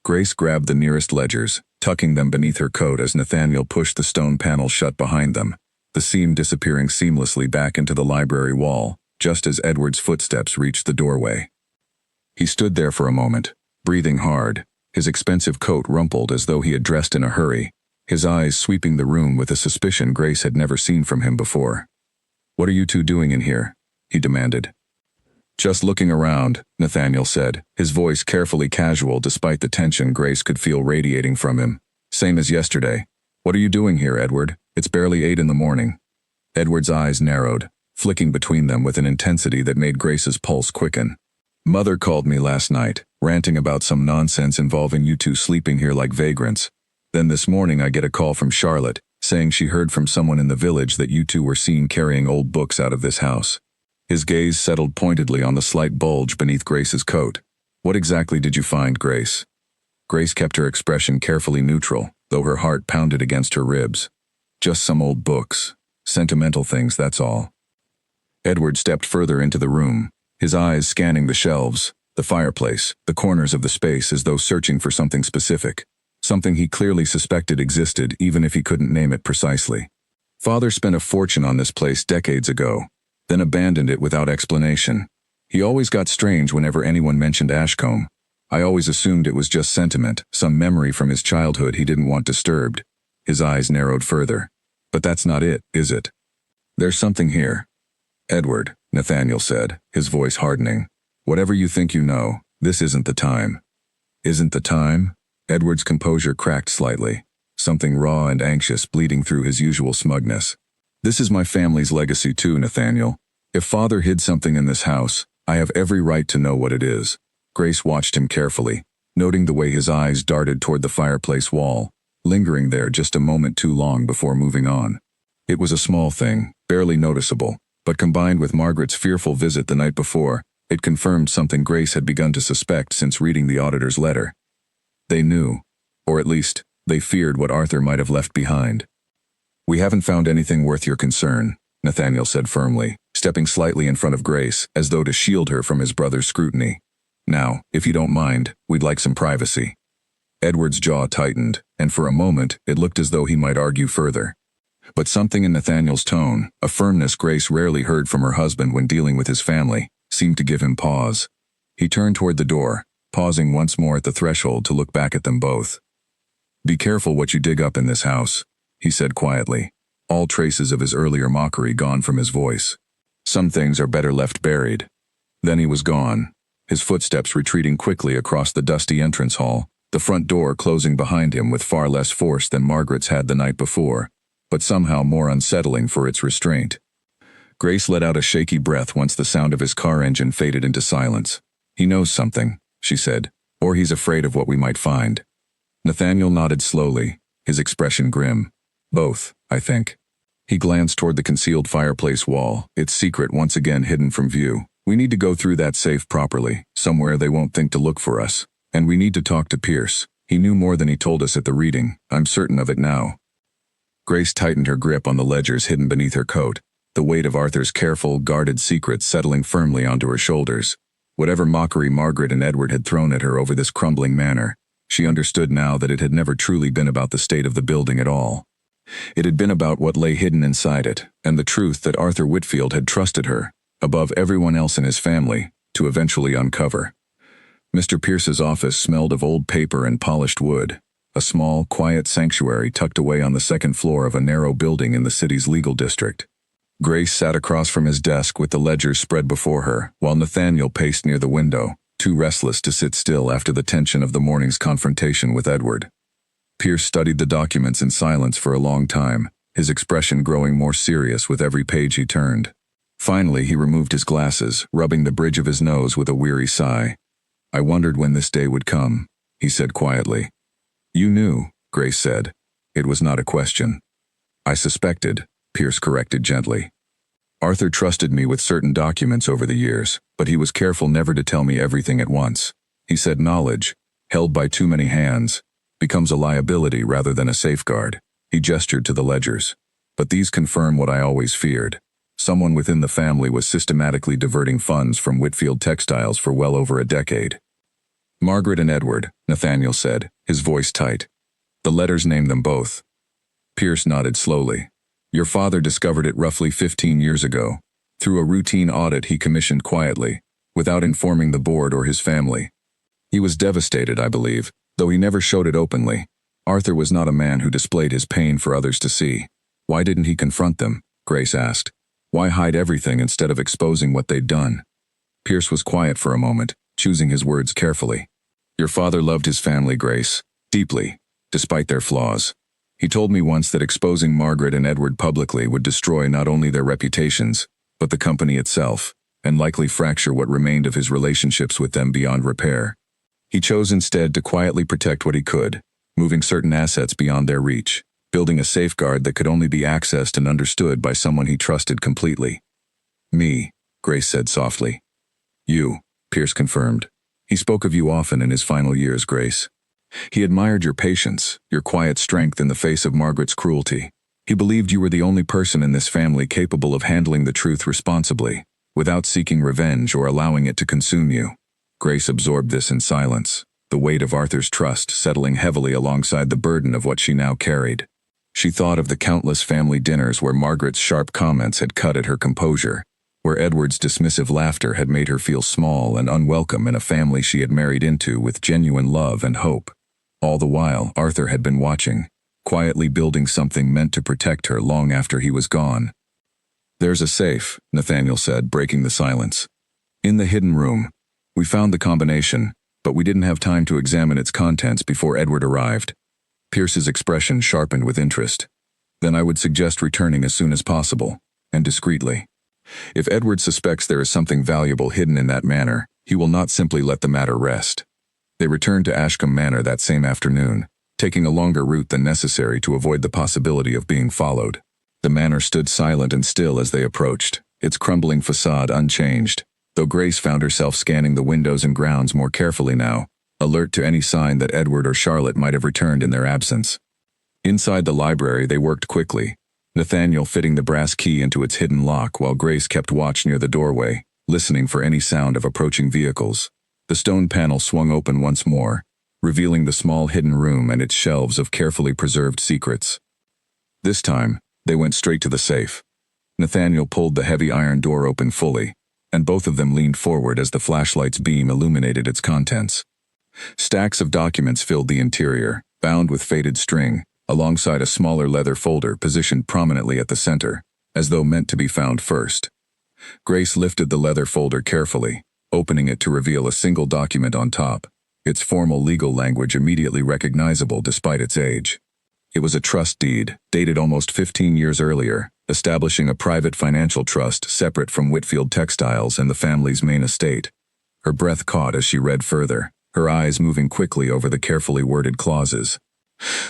Grace grabbed the nearest ledgers, tucking them beneath her coat as Nathaniel pushed the stone panel shut behind them, the seam disappearing seamlessly back into the library wall, just as Edward's footsteps reached the doorway. He stood there for a moment, breathing hard, his expensive coat rumpled as though he had dressed in a hurry, his eyes sweeping the room with a suspicion Grace had never seen from him before. "What are you two doing in here?" he demanded. "Just looking around," Nathaniel said, his voice carefully casual despite the tension Grace could feel radiating from him. "Same as yesterday." "What are you doing here, Edward? It's barely 8 in the morning." Edward's eyes narrowed, flicking between them with an intensity that made Grace's pulse quicken. "Mother called me last night, ranting about some nonsense involving you two sleeping here like vagrants. Then this morning I get a call from Charlotte, saying she heard from someone in the village that you two were seen carrying old books out of this house." His gaze settled pointedly on the slight bulge beneath Grace's coat. "What exactly did you find, Grace?" Grace kept her expression carefully neutral, though her heart pounded against her ribs. "Just some old books. Sentimental things, that's all." Edward stepped further into the room, his eyes scanning the shelves, the fireplace, the corners of the space as though searching for something specific. Something he clearly suspected existed even if he couldn't name it precisely. "Father spent a fortune on this place decades ago, then abandoned it without explanation. He always got strange whenever anyone mentioned Ashcombe. I always assumed it was just sentiment, some memory from his childhood he didn't want disturbed." His eyes narrowed further. "But that's not it, is it?" "There's something here." "Edward," Nathaniel said, his voice hardening. "Whatever you think you know, this isn't the time." "Isn't the time?" Edward's composure cracked slightly, something raw and anxious bleeding through his usual smugness. "This is my family's legacy too, Nathaniel. If Father hid something in this house, I have every right to know what it is." Grace watched him carefully, noting the way his eyes darted toward the fireplace wall, lingering there just a moment too long before moving on. It was a small thing, barely noticeable, but combined with Margaret's fearful visit the night before, it confirmed something Grace had begun to suspect since reading the auditor's letter. They knew, or at least, they feared what Arthur might have left behind. "We haven't found anything worth your concern," Nathaniel said firmly, stepping slightly in front of Grace, as though to shield her from his brother's scrutiny. "Now, if you don't mind, we'd like some privacy." Edward's jaw tightened, and for a moment, it looked as though he might argue further. But something in Nathaniel's tone, a firmness Grace rarely heard from her husband when dealing with his family, seemed to give him pause. He turned toward the door, pausing once more at the threshold to look back at them both. "Be careful what you dig up in this house," he said quietly, all traces of his earlier mockery gone from his voice. "Some things are better left buried." Then he was gone, his footsteps retreating quickly across the dusty entrance hall, the front door closing behind him with far less force than Margaret's had the night before, but somehow more unsettling for its restraint. Grace let out a shaky breath once the sound of his car engine faded into silence. "He knows something," she said, "or he's afraid of what we might find." Nathaniel nodded slowly, his expression grim. "Both, I think." He glanced toward the concealed fireplace wall, its secret once again hidden from view. "We need to go through that safe properly, somewhere they won't think to look for us. And we need to talk to Pierce. He knew more than he told us at the reading, I'm certain of it now." Grace tightened her grip on the ledgers hidden beneath her coat, the weight of Arthur's careful, guarded secrets settling firmly onto her shoulders. Whatever mockery Margaret and Edward had thrown at her over this crumbling manor, she understood now that it had never truly been about the state of the building at all. It had been about what lay hidden inside it, and the truth that Arthur Whitfield had trusted her, above everyone else in his family, to eventually uncover. Mr. Pierce's office smelled of old paper and polished wood, a small, quiet sanctuary tucked away on the second floor of a narrow building in the city's legal district. Grace sat across from his desk with the ledgers spread before her, while Nathaniel paced near the window, too restless to sit still after the tension of the morning's confrontation with Edward. Pierce studied the documents in silence for a long time, his expression growing more serious with every page he turned. Finally, he removed his glasses, rubbing the bridge of his nose with a weary sigh. "I wondered when this day would come," he said quietly. "You knew," Grace said. It was not a question. "I suspected," Pierce corrected gently. "Arthur trusted me with certain documents over the years, but he was careful never to tell me everything at once. He said knowledge, held by too many hands, becomes a liability rather than a safeguard." He gestured to the ledgers. "But these confirm what I always feared. Someone within the family was systematically diverting funds from Whitfield Textiles for well over a decade." "Margaret and Edward," Nathaniel said, his voice tight. "The letters name them both." Pierce nodded slowly. "Your father discovered it roughly 15 years ago. through a routine audit he commissioned quietly, without informing the board or his family. He was devastated, I believe, though he never showed it openly. Arthur was not a man who displayed his pain for others to see. Why didn't he confront them? Grace asked. Why hide everything instead of exposing what they'd done? Pierce was quiet for a moment, choosing his words carefully. Your father loved his family, Grace, deeply, despite their flaws. He told me once that exposing Margaret and Edward publicly would destroy not only their reputations, but the company itself, and likely fracture what remained of his relationships with them beyond repair. He chose instead to quietly protect what he could, moving certain assets beyond their reach, building a safeguard that could only be accessed and understood by someone he trusted completely. Me, Grace said softly. You, Pierce confirmed. He spoke of you often in his final years, Grace. He admired your patience, your quiet strength in the face of Margaret's cruelty. He believed you were the only person in this family capable of handling the truth responsibly, without seeking revenge or allowing it to consume you. Grace absorbed this in silence, the weight of Arthur's trust settling heavily alongside the burden of what she now carried. She thought of the countless family dinners where Margaret's sharp comments had cut at her composure, where Edward's dismissive laughter had made her feel small and unwelcome in a family she had married into with genuine love and hope. All the while, Arthur had been watching, quietly building something meant to protect her long after he was gone. There's a safe, Nathaniel said, breaking the silence. In the hidden room. We found the combination, but we didn't have time to examine its contents before Edward arrived. Pierce's expression sharpened with interest. Then I would suggest returning as soon as possible, and discreetly. If Edward suspects there is something valuable hidden in that manor, he will not simply let the matter rest. They returned to Ashcombe Manor that same afternoon, taking a longer route than necessary to avoid the possibility of being followed. The manor stood silent and still as they approached, its crumbling facade unchanged, though Grace found herself scanning the windows and grounds more carefully now, alert to any sign that Edward or Charlotte might have returned in their absence. Inside the library they worked quickly, Nathaniel fitting the brass key into its hidden lock while Grace kept watch near the doorway, listening for any sound of approaching vehicles. The stone panel swung open once more, revealing the small hidden room and its shelves of carefully preserved secrets. This time, they went straight to the safe. Nathaniel pulled the heavy iron door open fully, and both of them leaned forward as the flashlight's beam illuminated its contents. Stacks of documents filled the interior, bound with faded string, alongside a smaller leather folder positioned prominently at the center, as though meant to be found first. Grace lifted the leather folder carefully, opening it to reveal a single document on top, its formal legal language immediately recognizable despite its age. It was a trust deed, dated almost 15 years earlier, establishing a private financial trust separate from Whitfield Textiles and the family's main estate. Her breath caught as she read further, her eyes moving quickly over the carefully worded clauses.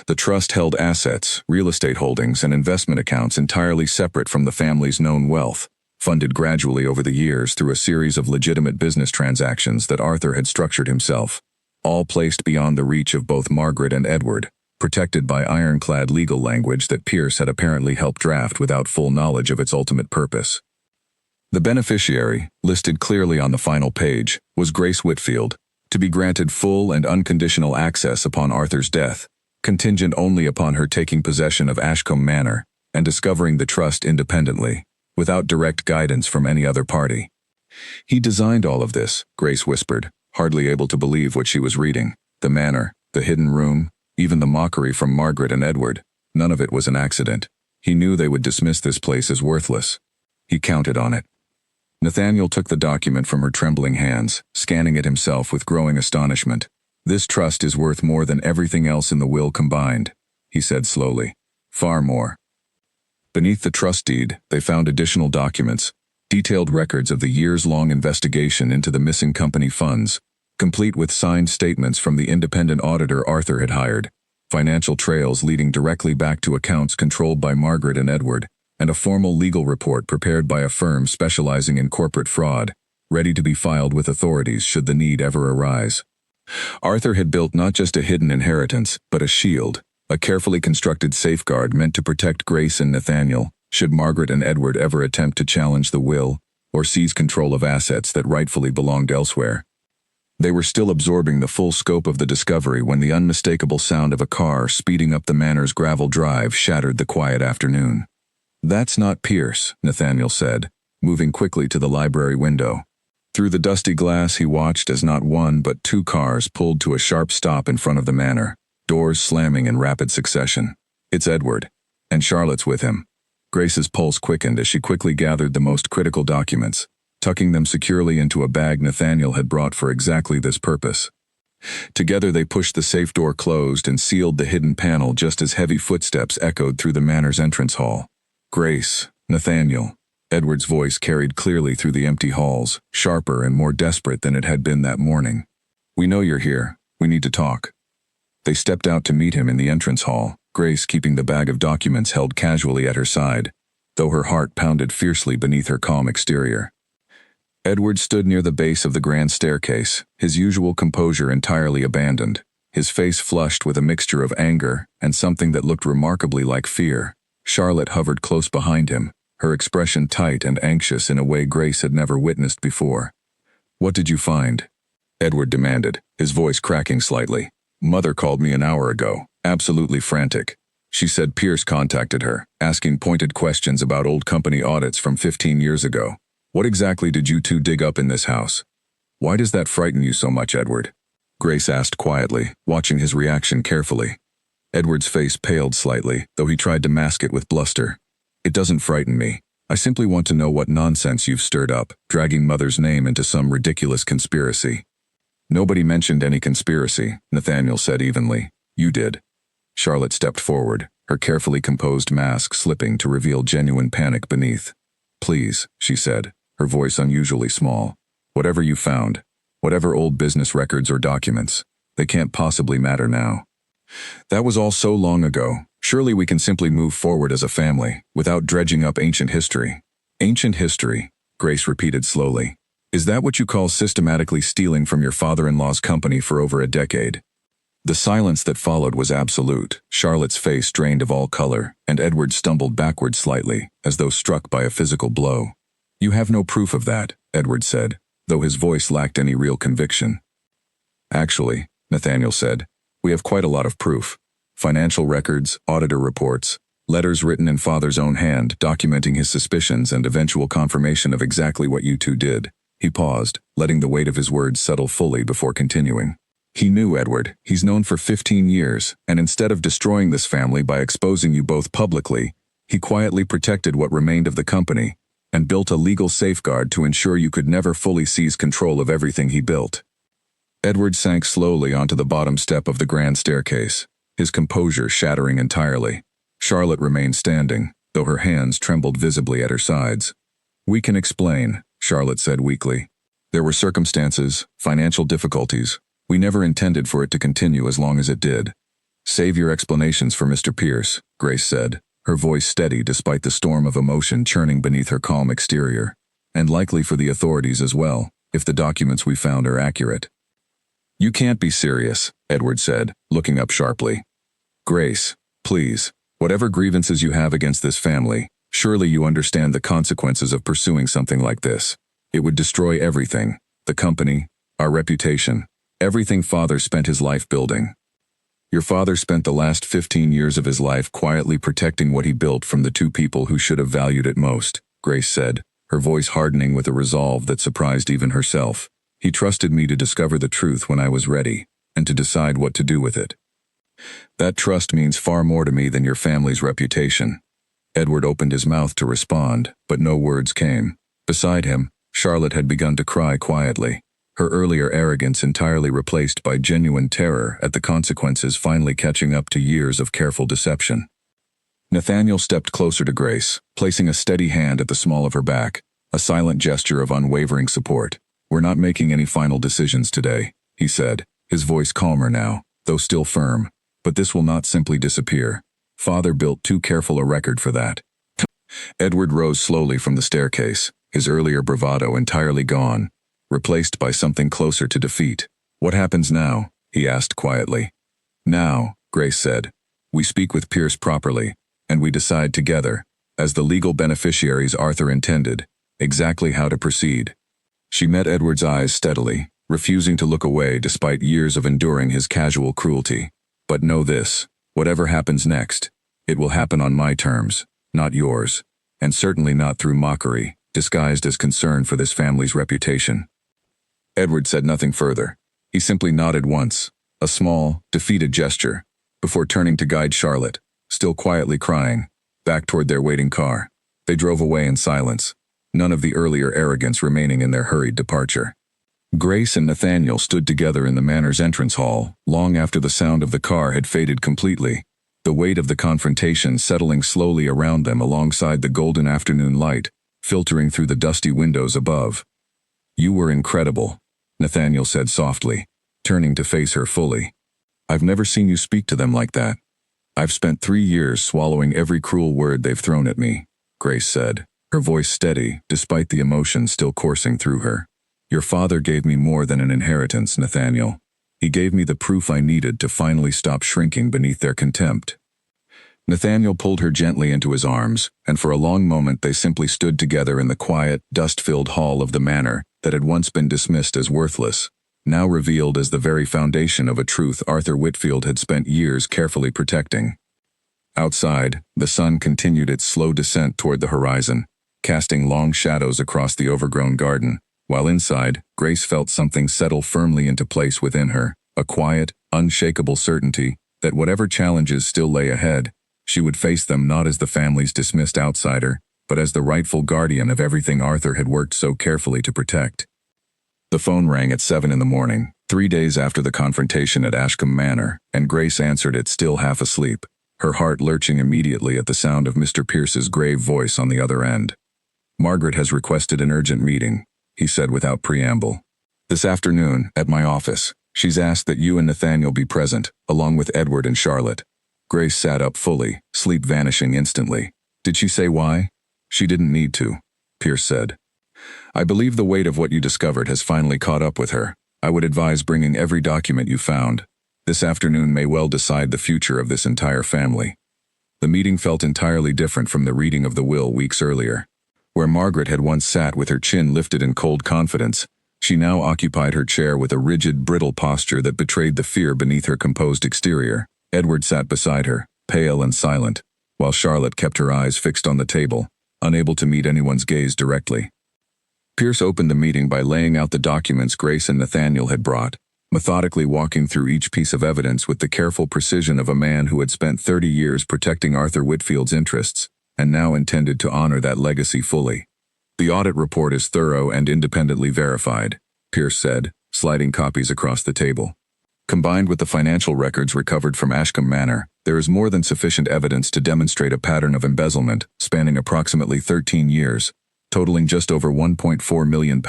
The trust held assets, real estate holdings, and investment accounts entirely separate from the family's known wealth, funded gradually over the years through a series of legitimate business transactions that Arthur had structured himself, all placed beyond the reach of both Margaret and Edward, protected by ironclad legal language that Pierce had apparently helped draft without full knowledge of its ultimate purpose. The beneficiary, listed clearly on the final page, was Grace Whitfield, to be granted full and unconditional access upon Arthur's death, contingent only upon her taking possession of Ashcombe Manor and discovering the trust independently, without direct guidance from any other party. He designed all of this, Grace whispered, hardly able to believe what she was reading. The manor, the hidden room, even the mockery from Margaret and Edward, none of it was an accident. He knew they would dismiss this place as worthless. He counted on it. Nathaniel took the document from her trembling hands, scanning it himself with growing astonishment. This trust is worth more than everything else in the will combined, he said slowly. Far more. Beneath the trust deed, they found additional documents, detailed records of the years-long investigation into the missing company funds, complete with signed statements from the independent auditor Arthur had hired, financial trails leading directly back to accounts controlled by Margaret and Edward, and a formal legal report prepared by a firm specializing in corporate fraud, ready to be filed with authorities should the need ever arise. Arthur had built not just a hidden inheritance, but a shield, a carefully constructed safeguard meant to protect Grace and Nathaniel, should Margaret and Edward ever attempt to challenge the will or seize control of assets that rightfully belonged elsewhere. They were still absorbing the full scope of the discovery when the unmistakable sound of a car speeding up the manor's gravel drive shattered the quiet afternoon. That's not Pierce, Nathaniel said, moving quickly to the library window. Through the dusty glass he watched as not one but two cars pulled to a sharp stop in front of the manor, doors slamming in rapid succession. "It's Edward. And Charlotte's with him." Grace's pulse quickened as she quickly gathered the most critical documents, tucking them securely into a bag Nathaniel had brought for exactly this purpose. Together they pushed the safe door closed and sealed the hidden panel just as heavy footsteps echoed through the manor's entrance hall. "Grace, Nathaniel." Edward's voice carried clearly through the empty halls, sharper and more desperate than it had been that morning. "We know you're here. We need to talk." They stepped out to meet him in the entrance hall, Grace keeping the bag of documents held casually at her side, though her heart pounded fiercely beneath her calm exterior. Edward stood near the base of the grand staircase, his usual composure entirely abandoned, his face flushed with a mixture of anger and something that looked remarkably like fear. Charlotte hovered close behind him, her expression tight and anxious in a way Grace had never witnessed before. "What did you find?" Edward demanded, his voice cracking slightly. "Mother called me an hour ago, absolutely frantic. She said Pierce contacted her, asking pointed questions about old company audits from 15 years ago. What exactly did you two dig up in this house? Why does that frighten you so much, Edward?" Grace asked quietly, watching his reaction carefully. Edward's face paled slightly, though he tried to mask it with bluster. "It doesn't frighten me. I simply want to know what nonsense you've stirred up, dragging Mother's name into some ridiculous conspiracy." "Nobody mentioned any conspiracy," Nathaniel said evenly. "You did." Charlotte stepped forward, her carefully composed mask slipping to reveal genuine panic beneath. "Please," she said, her voice unusually small. "Whatever you found, whatever old business records or documents, they can't possibly matter now. That was all so long ago. Surely we can simply move forward as a family, without dredging up ancient history." "Ancient history," Grace repeated slowly. "Is that what you call systematically stealing from your father-in-law's company for over a decade?" The silence that followed was absolute, Charlotte's face drained of all color, and Edward stumbled backward slightly, as though struck by a physical blow. "You have no proof of that," Edward said, though his voice lacked any real conviction. "Actually," Nathaniel said, "we have quite a lot of proof. Financial records, auditor reports, letters written in Father's own hand documenting his suspicions and eventual confirmation of exactly what you two did." He paused, letting the weight of his words settle fully before continuing. "He knew Edward. He's known for 15 years, and instead of destroying this family by exposing you both publicly, he quietly protected what remained of the company and built a legal safeguard to ensure you could never fully seize control of everything he built." Edward sank slowly onto the bottom step of the grand staircase, his composure shattering entirely. Charlotte remained standing, though her hands trembled visibly at her sides. "We can explain," Charlotte said weakly. "There were circumstances, financial difficulties. We never intended for it to continue as long as it did." "Save your explanations for Mr. Pierce," Grace said, her voice steady despite the storm of emotion churning beneath her calm exterior. "And likely for the authorities as well, if the documents we found are accurate." "You can't be serious," Edward said, looking up sharply. "Grace, please, whatever grievances you have against this family, surely you understand the consequences of pursuing something like this. It would destroy everything, the company, our reputation, everything Father spent his life building. Your father spent the last 15 years of his life quietly protecting what he built from the two people who should have valued it most," Grace said, her voice hardening with a resolve that surprised even herself. "He trusted me to discover the truth when I was ready, and to decide what to do with it. That trust means far more to me than your family's reputation." Edward opened his mouth to respond, but no words came. Beside him, Charlotte had begun to cry quietly, her earlier arrogance entirely replaced by genuine terror at the consequences finally catching up to years of careful deception. Nathaniel stepped closer to Grace, placing a steady hand at the small of her back, a silent gesture of unwavering support. "We're not making any final decisions today," he said, his voice calmer now, though still firm. "But this will not simply disappear. Father built too careful a record for that." Edward rose slowly from the staircase, his earlier bravado entirely gone, replaced by something closer to defeat. "What happens now?" he asked quietly. "Now," Grace said, "we speak with Pierce properly, and we decide together, as the legal beneficiaries Arthur intended, exactly how to proceed." She met Edward's eyes steadily, refusing to look away despite years of enduring his casual cruelty. "But know this, whatever happens next, it will happen on my terms, not yours, and certainly not through mockery, disguised as concern for this family's reputation. Edward said nothing further. He simply nodded once, a small, defeated gesture, before turning to guide Charlotte, still quietly crying, back toward their waiting car. They drove away in silence, none of the earlier arrogance remaining in their hurried departure. Grace and Nathaniel stood together in the Manor's entrance hall, long after the sound of the car had faded completely, the weight of the confrontation settling slowly around them alongside the golden afternoon light, filtering through the dusty windows above. "You were incredible," Nathaniel said softly, turning to face her fully. "I've never seen you speak to them like that. I've spent 3 years swallowing every cruel word they've thrown at me," Grace said, her voice steady despite the emotion still coursing through her. "Your father gave me more than an inheritance, Nathaniel. He gave me the proof I needed to finally stop shrinking beneath their contempt." Nathaniel pulled her gently into his arms, and for a long moment they simply stood together in the quiet, dust-filled hall of the Manor that had once been dismissed as worthless, now revealed as the very foundation of a truth Arthur Whitfield had spent years carefully protecting. Outside, the sun continued its slow descent toward the horizon, casting long shadows across the overgrown garden, while inside, Grace felt something settle firmly into place within her, a quiet, unshakable certainty that whatever challenges still lay ahead, she would face them not as the family's dismissed outsider, but as the rightful guardian of everything Arthur had worked so carefully to protect. The phone rang at 7 in the morning, 3 days after the confrontation at Ashcombe Manor, and Grace answered it still half asleep, her heart lurching immediately at the sound of Mr. Pierce's grave voice on the other end. "Margaret has requested an urgent meeting," he said without preamble. "This afternoon, at my office. She's asked that you and Nathaniel be present, along with Edward and Charlotte." Grace sat up fully, sleep vanishing instantly. "Did she say why?" "She didn't need to," Pierce said. "I believe the weight of what you discovered has finally caught up with her. I would advise bringing every document you found. This afternoon may well decide the future of this entire family." The meeting felt entirely different from the reading of the will weeks earlier. Where Margaret had once sat with her chin lifted in cold confidence, she now occupied her chair with a rigid, brittle posture that betrayed the fear beneath her composed exterior. Edward sat beside her, pale and silent, while Charlotte kept her eyes fixed on the table, unable to meet anyone's gaze directly. Pierce opened the meeting by laying out the documents Grace and Nathaniel had brought, methodically walking through each piece of evidence with the careful precision of a man who had spent 30 years protecting Arthur Whitfield's interests, and now intended to honor that legacy fully. "The audit report is thorough and independently verified," Pierce said, sliding copies across the table. "Combined with the financial records recovered from Ashcombe Manor, there is more than sufficient evidence to demonstrate a pattern of embezzlement spanning approximately 13 years, totaling just over £1.4 million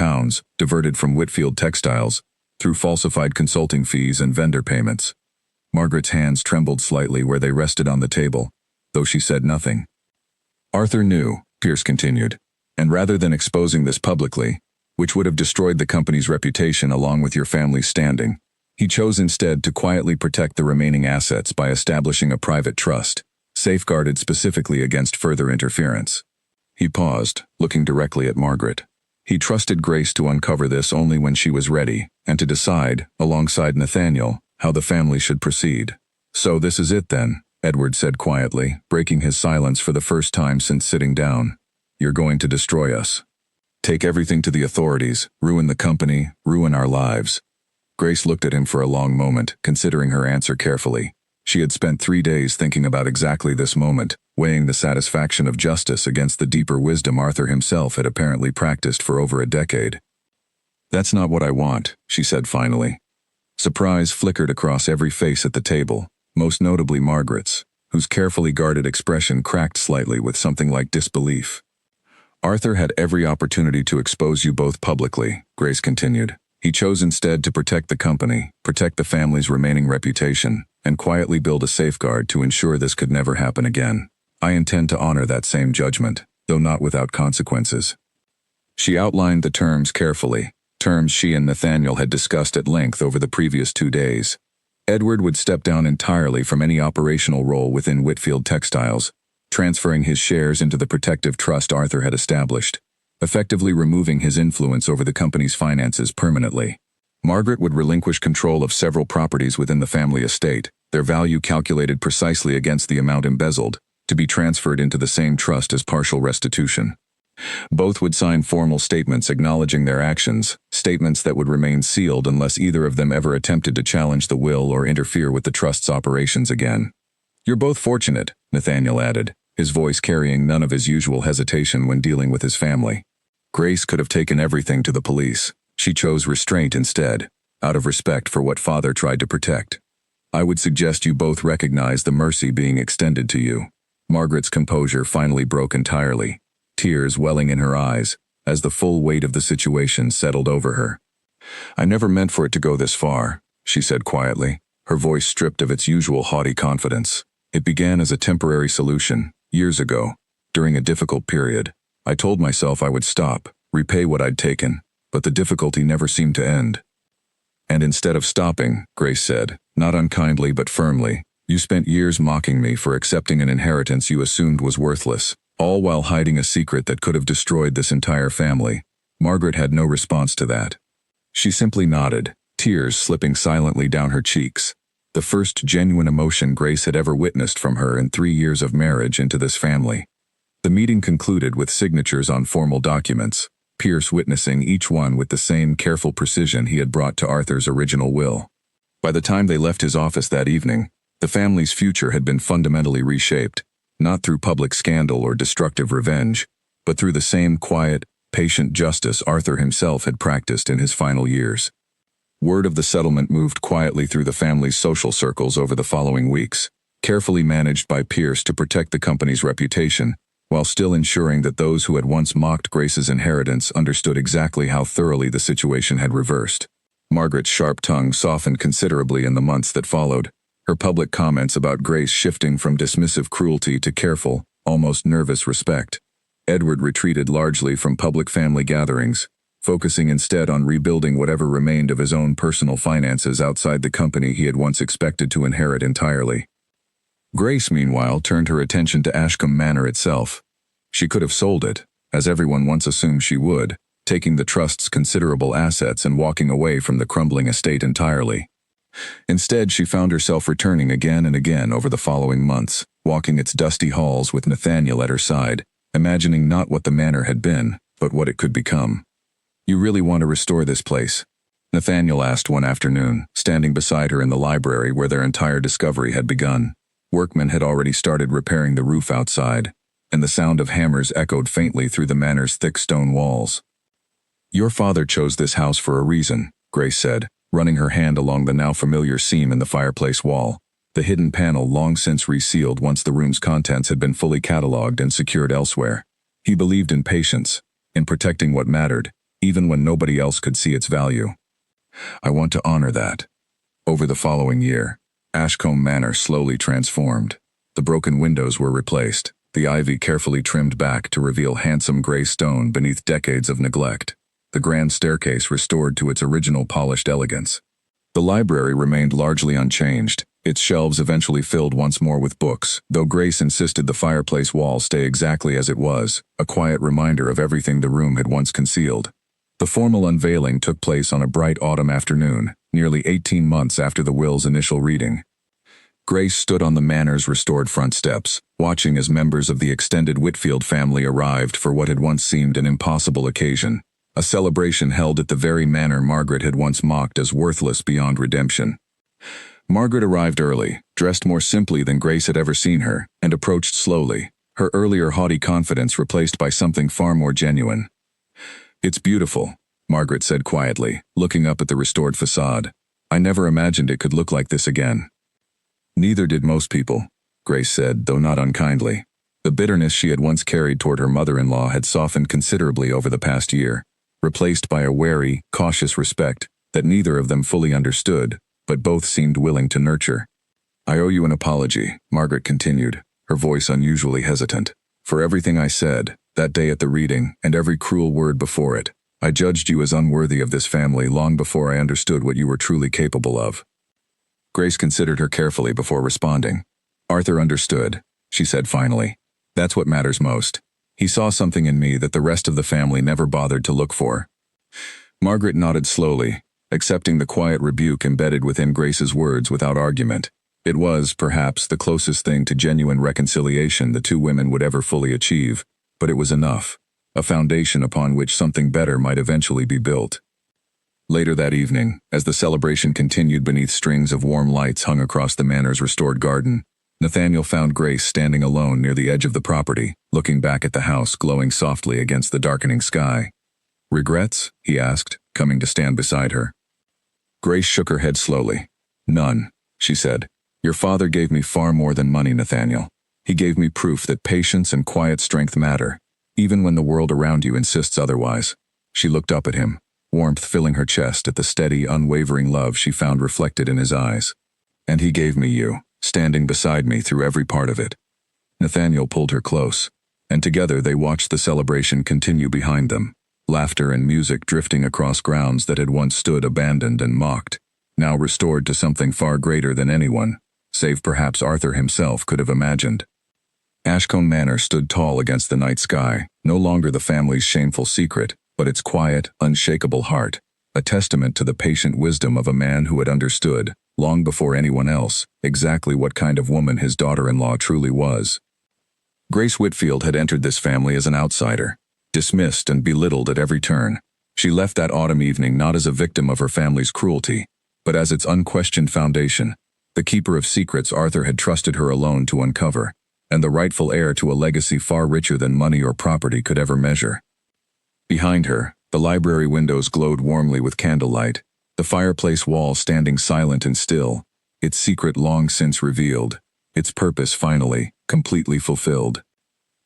diverted from Whitfield Textiles through falsified consulting fees and vendor payments." Margaret's hands trembled slightly where they rested on the table, though she said nothing. "Arthur knew," Pierce continued, "and rather than exposing this publicly, which would have destroyed the company's reputation along with your family's standing, he chose instead to quietly protect the remaining assets by establishing a private trust, safeguarded specifically against further interference." He paused, looking directly at Margaret. He trusted Grace to uncover this only when she was ready, and to decide, alongside Nathaniel, how the family should proceed. "So this is it then," Edward said quietly, breaking his silence for the first time since sitting down. "You're going to destroy us. Take everything to the authorities, ruin the company, ruin our lives." Grace looked at him for a long moment, considering her answer carefully. She had spent 3 days thinking about exactly this moment, weighing the satisfaction of justice against the deeper wisdom Arthur himself had apparently practiced for over a decade. "That's not what I want," she said finally. Surprise flickered across every face at the table, most notably Margaret's, whose carefully guarded expression cracked slightly with something like disbelief. "Arthur had every opportunity to expose you both publicly," Grace continued. "He chose instead to protect the company, protect the family's remaining reputation, and quietly build a safeguard to ensure this could never happen again. I intend to honor that same judgment, though not without consequences." She outlined the terms carefully, terms she and Nathaniel had discussed at length over the previous 2 days. Edward would step down entirely from any operational role within Whitfield Textiles, transferring his shares into the protective trust Arthur had established, effectively removing his influence over the company's finances permanently. Margaret would relinquish control of several properties within the family estate, their value calculated precisely against the amount embezzled, to be transferred into the same trust as partial restitution. Both would sign formal statements acknowledging their actions, statements that would remain sealed unless either of them ever attempted to challenge the will or interfere with the trust's operations again. "You're both fortunate," Nathaniel added, his voice carrying none of his usual hesitation when dealing with his family. Grace could have taken everything to the police. She chose restraint instead, out of respect for what Father tried to protect. "I would suggest you both recognize the mercy being extended to you." Margaret's composure finally broke entirely, tears welling in her eyes, as the full weight of the situation settled over her. "I never meant for it to go this far," she said quietly, her voice stripped of its usual haughty confidence. "It began as a temporary solution, years ago, during a difficult period. I told myself I would stop, repay what I'd taken, but the difficulty never seemed to end." "And instead of stopping," Grace said, not unkindly but firmly, "you spent years mocking me for accepting an inheritance you assumed was worthless, all while hiding a secret that could have destroyed this entire family." Margaret had no response to that. She simply nodded, tears slipping silently down her cheeks. The first genuine emotion Grace had ever witnessed from her in 3 years of marriage into this family. The meeting concluded with signatures on formal documents, Pierce witnessing each one with the same careful precision he had brought to Arthur's original will. By the time they left his office that evening, the family's future had been fundamentally reshaped, not through public scandal or destructive revenge, but through the same quiet, patient justice Arthur himself had practiced in his final years. Word of the settlement moved quietly through the family's social circles over the following weeks, carefully managed by Pierce to protect the company's reputation, while still ensuring that those who had once mocked Grace's inheritance understood exactly how thoroughly the situation had reversed. Margaret's sharp tongue softened considerably in the months that followed, her public comments about Grace shifting from dismissive cruelty to careful, almost nervous respect. Edward retreated largely from public family gatherings, focusing instead on rebuilding whatever remained of his own personal finances outside the company he had once expected to inherit entirely. Grace, meanwhile, turned her attention to Ashcombe Manor itself. She could have sold it, as everyone once assumed she would, taking the trust's considerable assets and walking away from the crumbling estate entirely. Instead, she found herself returning again and again over the following months, walking its dusty halls with Nathaniel at her side, imagining not what the manor had been, but what it could become. "You really want to restore this place?" Nathaniel asked one afternoon, standing beside her in the library where their entire discovery had begun. Workmen had already started repairing the roof outside, and the sound of hammers echoed faintly through the manor's thick stone walls. "Your father chose this house for a reason," Grace said, running her hand along the now familiar seam in the fireplace wall, the hidden panel long since resealed once the room's contents had been fully catalogued and secured elsewhere. "He believed in patience, in protecting what mattered, even when nobody else could see its value. I want to honor that." Over the following year, Ashcombe Manor slowly transformed. The broken windows were replaced, the ivy carefully trimmed back to reveal handsome gray stone beneath decades of neglect, the grand staircase restored to its original polished elegance. The library remained largely unchanged, its shelves eventually filled once more with books, though Grace insisted the fireplace wall stay exactly as it was, a quiet reminder of everything the room had once concealed. The formal unveiling took place on a bright autumn afternoon, nearly 18 months after the will's initial reading. Grace stood on the manor's restored front steps, watching as members of the extended Whitfield family arrived for what had once seemed an impossible occasion, a celebration held at the very manor Margaret had once mocked as worthless beyond redemption. Margaret arrived early, dressed more simply than Grace had ever seen her, and approached slowly, her earlier haughty confidence replaced by something far more genuine. "It's beautiful," Margaret said quietly, looking up at the restored facade. "I never imagined it could look like this again." "Neither did most people," Grace said, though not unkindly. The bitterness she had once carried toward her mother-in-law had softened considerably over the past year, replaced by a wary, cautious respect that neither of them fully understood, but both seemed willing to nurture. "I owe you an apology," Margaret continued, her voice unusually hesitant. "For everything I said, that day at the reading, and every cruel word before it. I judged you as unworthy of this family long before I understood what you were truly capable of." Grace considered her carefully before responding. "Arthur understood," she said finally. "That's what matters most. He saw something in me that the rest of the family never bothered to look for." Margaret nodded slowly, accepting the quiet rebuke embedded within Grace's words without argument. It was, perhaps, the closest thing to genuine reconciliation the two women would ever fully achieve, but it was enough. a foundation upon which something better might eventually be built. Later that evening, as the celebration continued beneath strings of warm lights hung across the Manor's restored garden, Nathaniel found Grace standing alone near the edge of the property, looking back at the house glowing softly against the darkening sky. "Regrets?" he asked, coming to stand beside her. Grace shook her head slowly. "None," she said. "Your father gave me far more than money, Nathaniel. He gave me proof that patience and quiet strength matter, even when the world around you insists otherwise." She looked up at him, warmth filling her chest at the steady, unwavering love she found reflected in his eyes. "And he gave me you, standing beside me through every part of it." Nathaniel pulled her close, and together they watched the celebration continue behind them, laughter and music drifting across grounds that had once stood abandoned and mocked, now restored to something far greater than anyone, save perhaps Arthur himself, could have imagined. Ashcombe Manor stood tall against the night sky, no longer the family's shameful secret, but its quiet, unshakable heart, a testament to the patient wisdom of a man who had understood, long before anyone else, exactly what kind of woman his daughter-in-law truly was. Grace Whitfield had entered this family as an outsider, dismissed and belittled at every turn. She left that autumn evening not as a victim of her family's cruelty, but as its unquestioned foundation, the keeper of secrets Arthur had trusted her alone to uncover, and the rightful heir to a legacy far richer than money or property could ever measure. Behind her, the library windows glowed warmly with candlelight, the fireplace wall standing silent and still, its secret long since revealed, its purpose finally, completely fulfilled.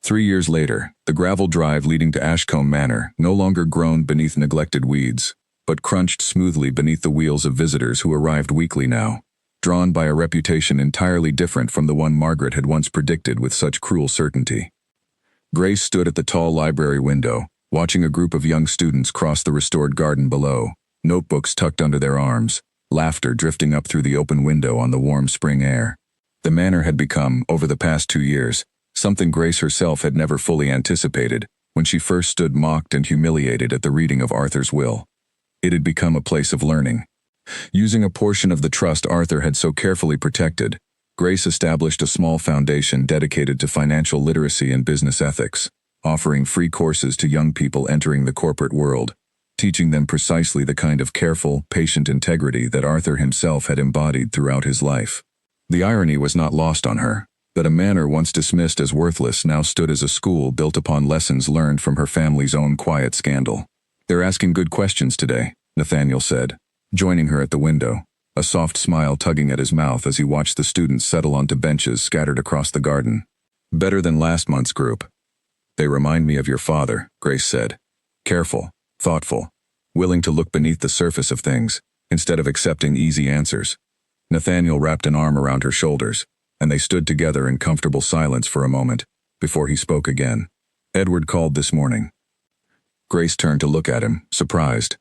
3 years later, the gravel drive leading to Ashcombe Manor no longer groaned beneath neglected weeds, but crunched smoothly beneath the wheels of visitors who arrived weekly now, drawn by a reputation entirely different from the one Margaret had once predicted with such cruel certainty. Grace stood at the tall library window, watching a group of young students cross the restored garden below, notebooks tucked under their arms, laughter drifting up through the open window on the warm spring air. The manor had become, over the past 2 years, something Grace herself had never fully anticipated when she first stood mocked and humiliated at the reading of Arthur's will. It had become a place of learning. Using a portion of the trust Arthur had so carefully protected, Grace established a small foundation dedicated to financial literacy and business ethics, offering free courses to young people entering the corporate world, teaching them precisely the kind of careful, patient integrity that Arthur himself had embodied throughout his life. The irony was not lost on her, that a manor once dismissed as worthless now stood as a school built upon lessons learned from her family's own quiet scandal. "They're asking good questions today," Nathaniel said, joining her at the window, a soft smile tugging at his mouth as he watched the students settle onto benches scattered across the garden. "Better than last month's group." "They remind me of your father," Grace said. "Careful, thoughtful, willing to look beneath the surface of things, instead of accepting easy answers." Nathaniel wrapped an arm around her shoulders, and they stood together in comfortable silence for a moment, before he spoke again. "Edward called this morning." Grace turned to look at him, surprised.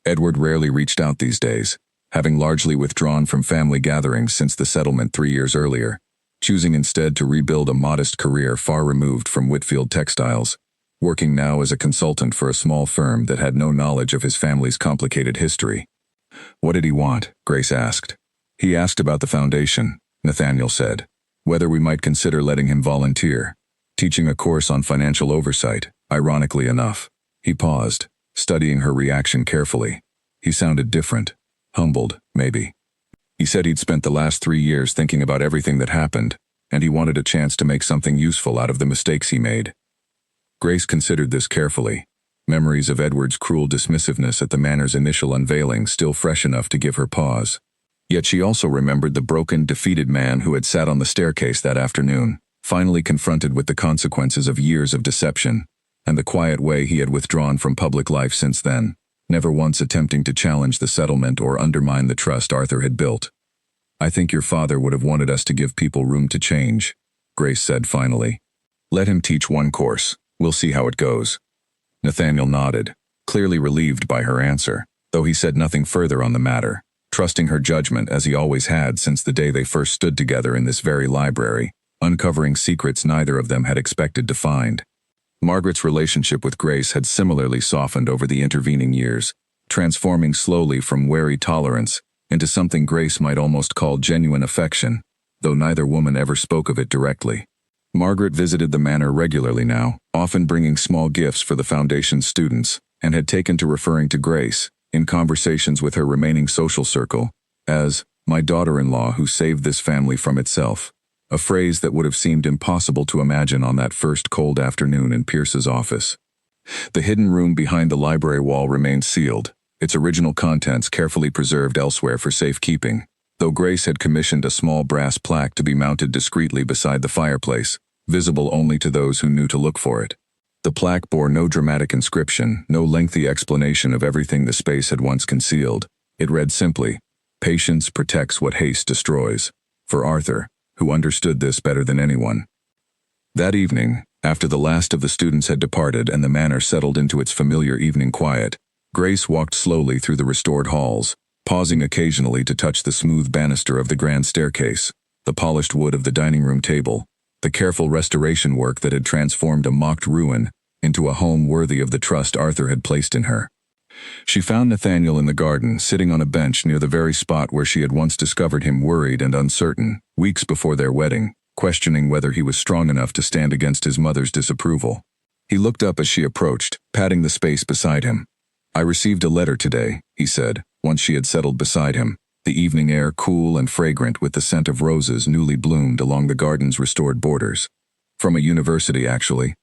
Edward rarely reached out these days, having largely withdrawn from family gatherings since the settlement 3 years earlier, choosing instead to rebuild a modest career far removed from Whitfield Textiles, working now as a consultant for a small firm that had no knowledge of his family's complicated history. "What did he want?" Grace asked. "He asked about the foundation," Nathaniel said, "whether we might consider letting him volunteer, teaching a course on financial oversight, ironically enough." He paused, studying her reaction carefully. He sounded different, humbled, maybe. He said he'd spent the last 3 years thinking about everything that happened, and he wanted a chance to make something useful out of the mistakes he made. Grace considered this carefully, memories of Edward's cruel dismissiveness at the manor's initial unveiling still fresh enough to give her pause. Yet she also remembered the broken, defeated man who had sat on the staircase that afternoon, finally confronted with the consequences of years of deception, and the quiet way he had withdrawn from public life since then, never once attempting to challenge the settlement or undermine the trust Arthur had built. "I think your father would have wanted us to give people room to change," Grace said finally. "Let him teach one course. We'll see how it goes." Nathaniel nodded, clearly relieved by her answer, though he said nothing further on the matter, trusting her judgment as he always had since the day they first stood together in this very library, uncovering secrets neither of them had expected to find. Margaret's relationship with Grace had similarly softened over the intervening years, transforming slowly from wary tolerance into something Grace might almost call genuine affection, though neither woman ever spoke of it directly. Margaret visited the manor regularly now, often bringing small gifts for the foundation's students, and had taken to referring to Grace, in conversations with her remaining social circle, as my daughter-in-law who saved this family from itself, a phrase that would have seemed impossible to imagine on that first cold afternoon in Pierce's office. The hidden room behind the library wall remained sealed, its original contents carefully preserved elsewhere for safekeeping, though Grace had commissioned a small brass plaque to be mounted discreetly beside the fireplace, visible only to those who knew to look for it. The plaque bore no dramatic inscription, no lengthy explanation of everything the space had once concealed. It read simply, "Patience protects what haste destroys," for Arthur, who understood this better than anyone. That evening, after the last of the students had departed and the manor settled into its familiar evening quiet, Grace walked slowly through the restored halls, pausing occasionally to touch the smooth banister of the grand staircase, the polished wood of the dining room table, the careful restoration work that had transformed a mocked ruin into a home worthy of the trust Arthur had placed in her. She found Nathaniel in the garden, sitting on a bench near the very spot where she had once discovered him worried and uncertain, weeks before their wedding, questioning whether he was strong enough to stand against his mother's disapproval. He looked up as she approached, patting the space beside him. "I received a letter today," he said, once she had settled beside him, the evening air cool and fragrant with the scent of roses newly bloomed along the garden's restored borders. "From a university, actually.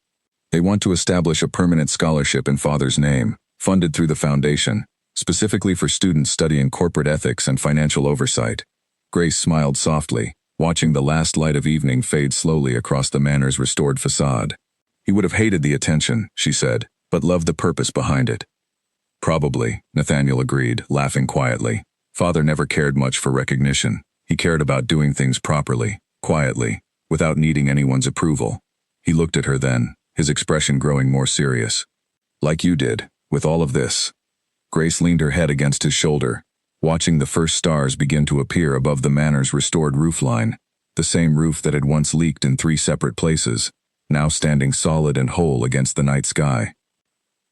They want to establish a permanent scholarship in Father's name, funded through the foundation, specifically for students studying corporate ethics and financial oversight." Grace smiled softly, watching the last light of evening fade slowly across the manor's restored facade. "He would have hated the attention," she said, "but loved the purpose behind it." "Probably," Nathaniel agreed, laughing quietly. "Father never cared much for recognition. He cared about doing things properly, quietly, without needing anyone's approval." He looked at her then, his expression growing more serious. "Like you did, with all of this." Grace leaned her head against his shoulder, watching the first stars begin to appear above the manor's restored roofline, the same roof that had once leaked in 3 separate places, now standing solid and whole against the night sky.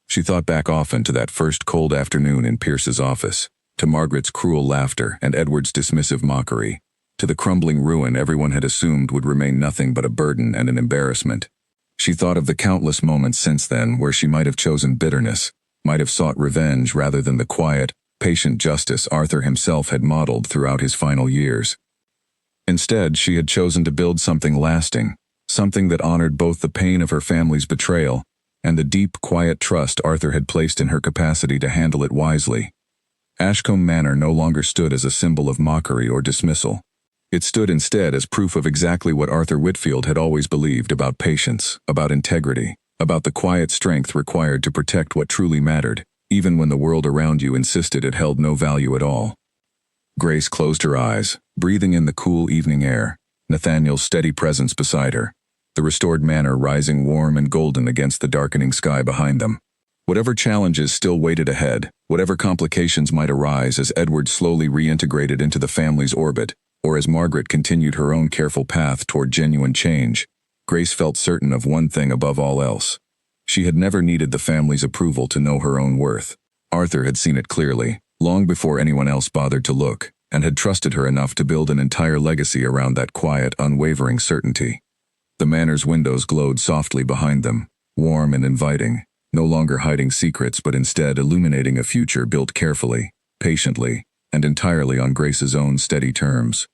She thought back often to that first cold afternoon in Pierce's office, to Margaret's cruel laughter and Edward's dismissive mockery, to the crumbling ruin everyone had assumed would remain nothing but a burden and an embarrassment. She thought of the countless moments since then where she might have chosen bitterness, might have sought revenge rather than the quiet, patient justice Arthur himself had modeled throughout his final years. Instead, she had chosen to build something lasting, something that honored both the pain of her family's betrayal and the deep, quiet trust Arthur had placed in her capacity to handle it wisely. Ashcombe Manor no longer stood as a symbol of mockery or dismissal. It stood instead as proof of exactly what Arthur Whitfield had always believed about patience, about integrity, about the quiet strength required to protect what truly mattered, even when the world around you insisted it held no value at all. Grace closed her eyes, breathing in the cool evening air, Nathaniel's steady presence beside her, the restored manor rising warm and golden against the darkening sky behind them. Whatever challenges still waited ahead, whatever complications might arise as Edward slowly reintegrated into the family's orbit, or as Margaret continued her own careful path toward genuine change, Grace felt certain of one thing above all else. She had never needed the family's approval to know her own worth. Arthur had seen it clearly, long before anyone else bothered to look, and had trusted her enough to build an entire legacy around that quiet, unwavering certainty. The manor's windows glowed softly behind them, warm and inviting, no longer hiding secrets but instead illuminating a future built carefully, patiently, and entirely on Grace's own steady terms.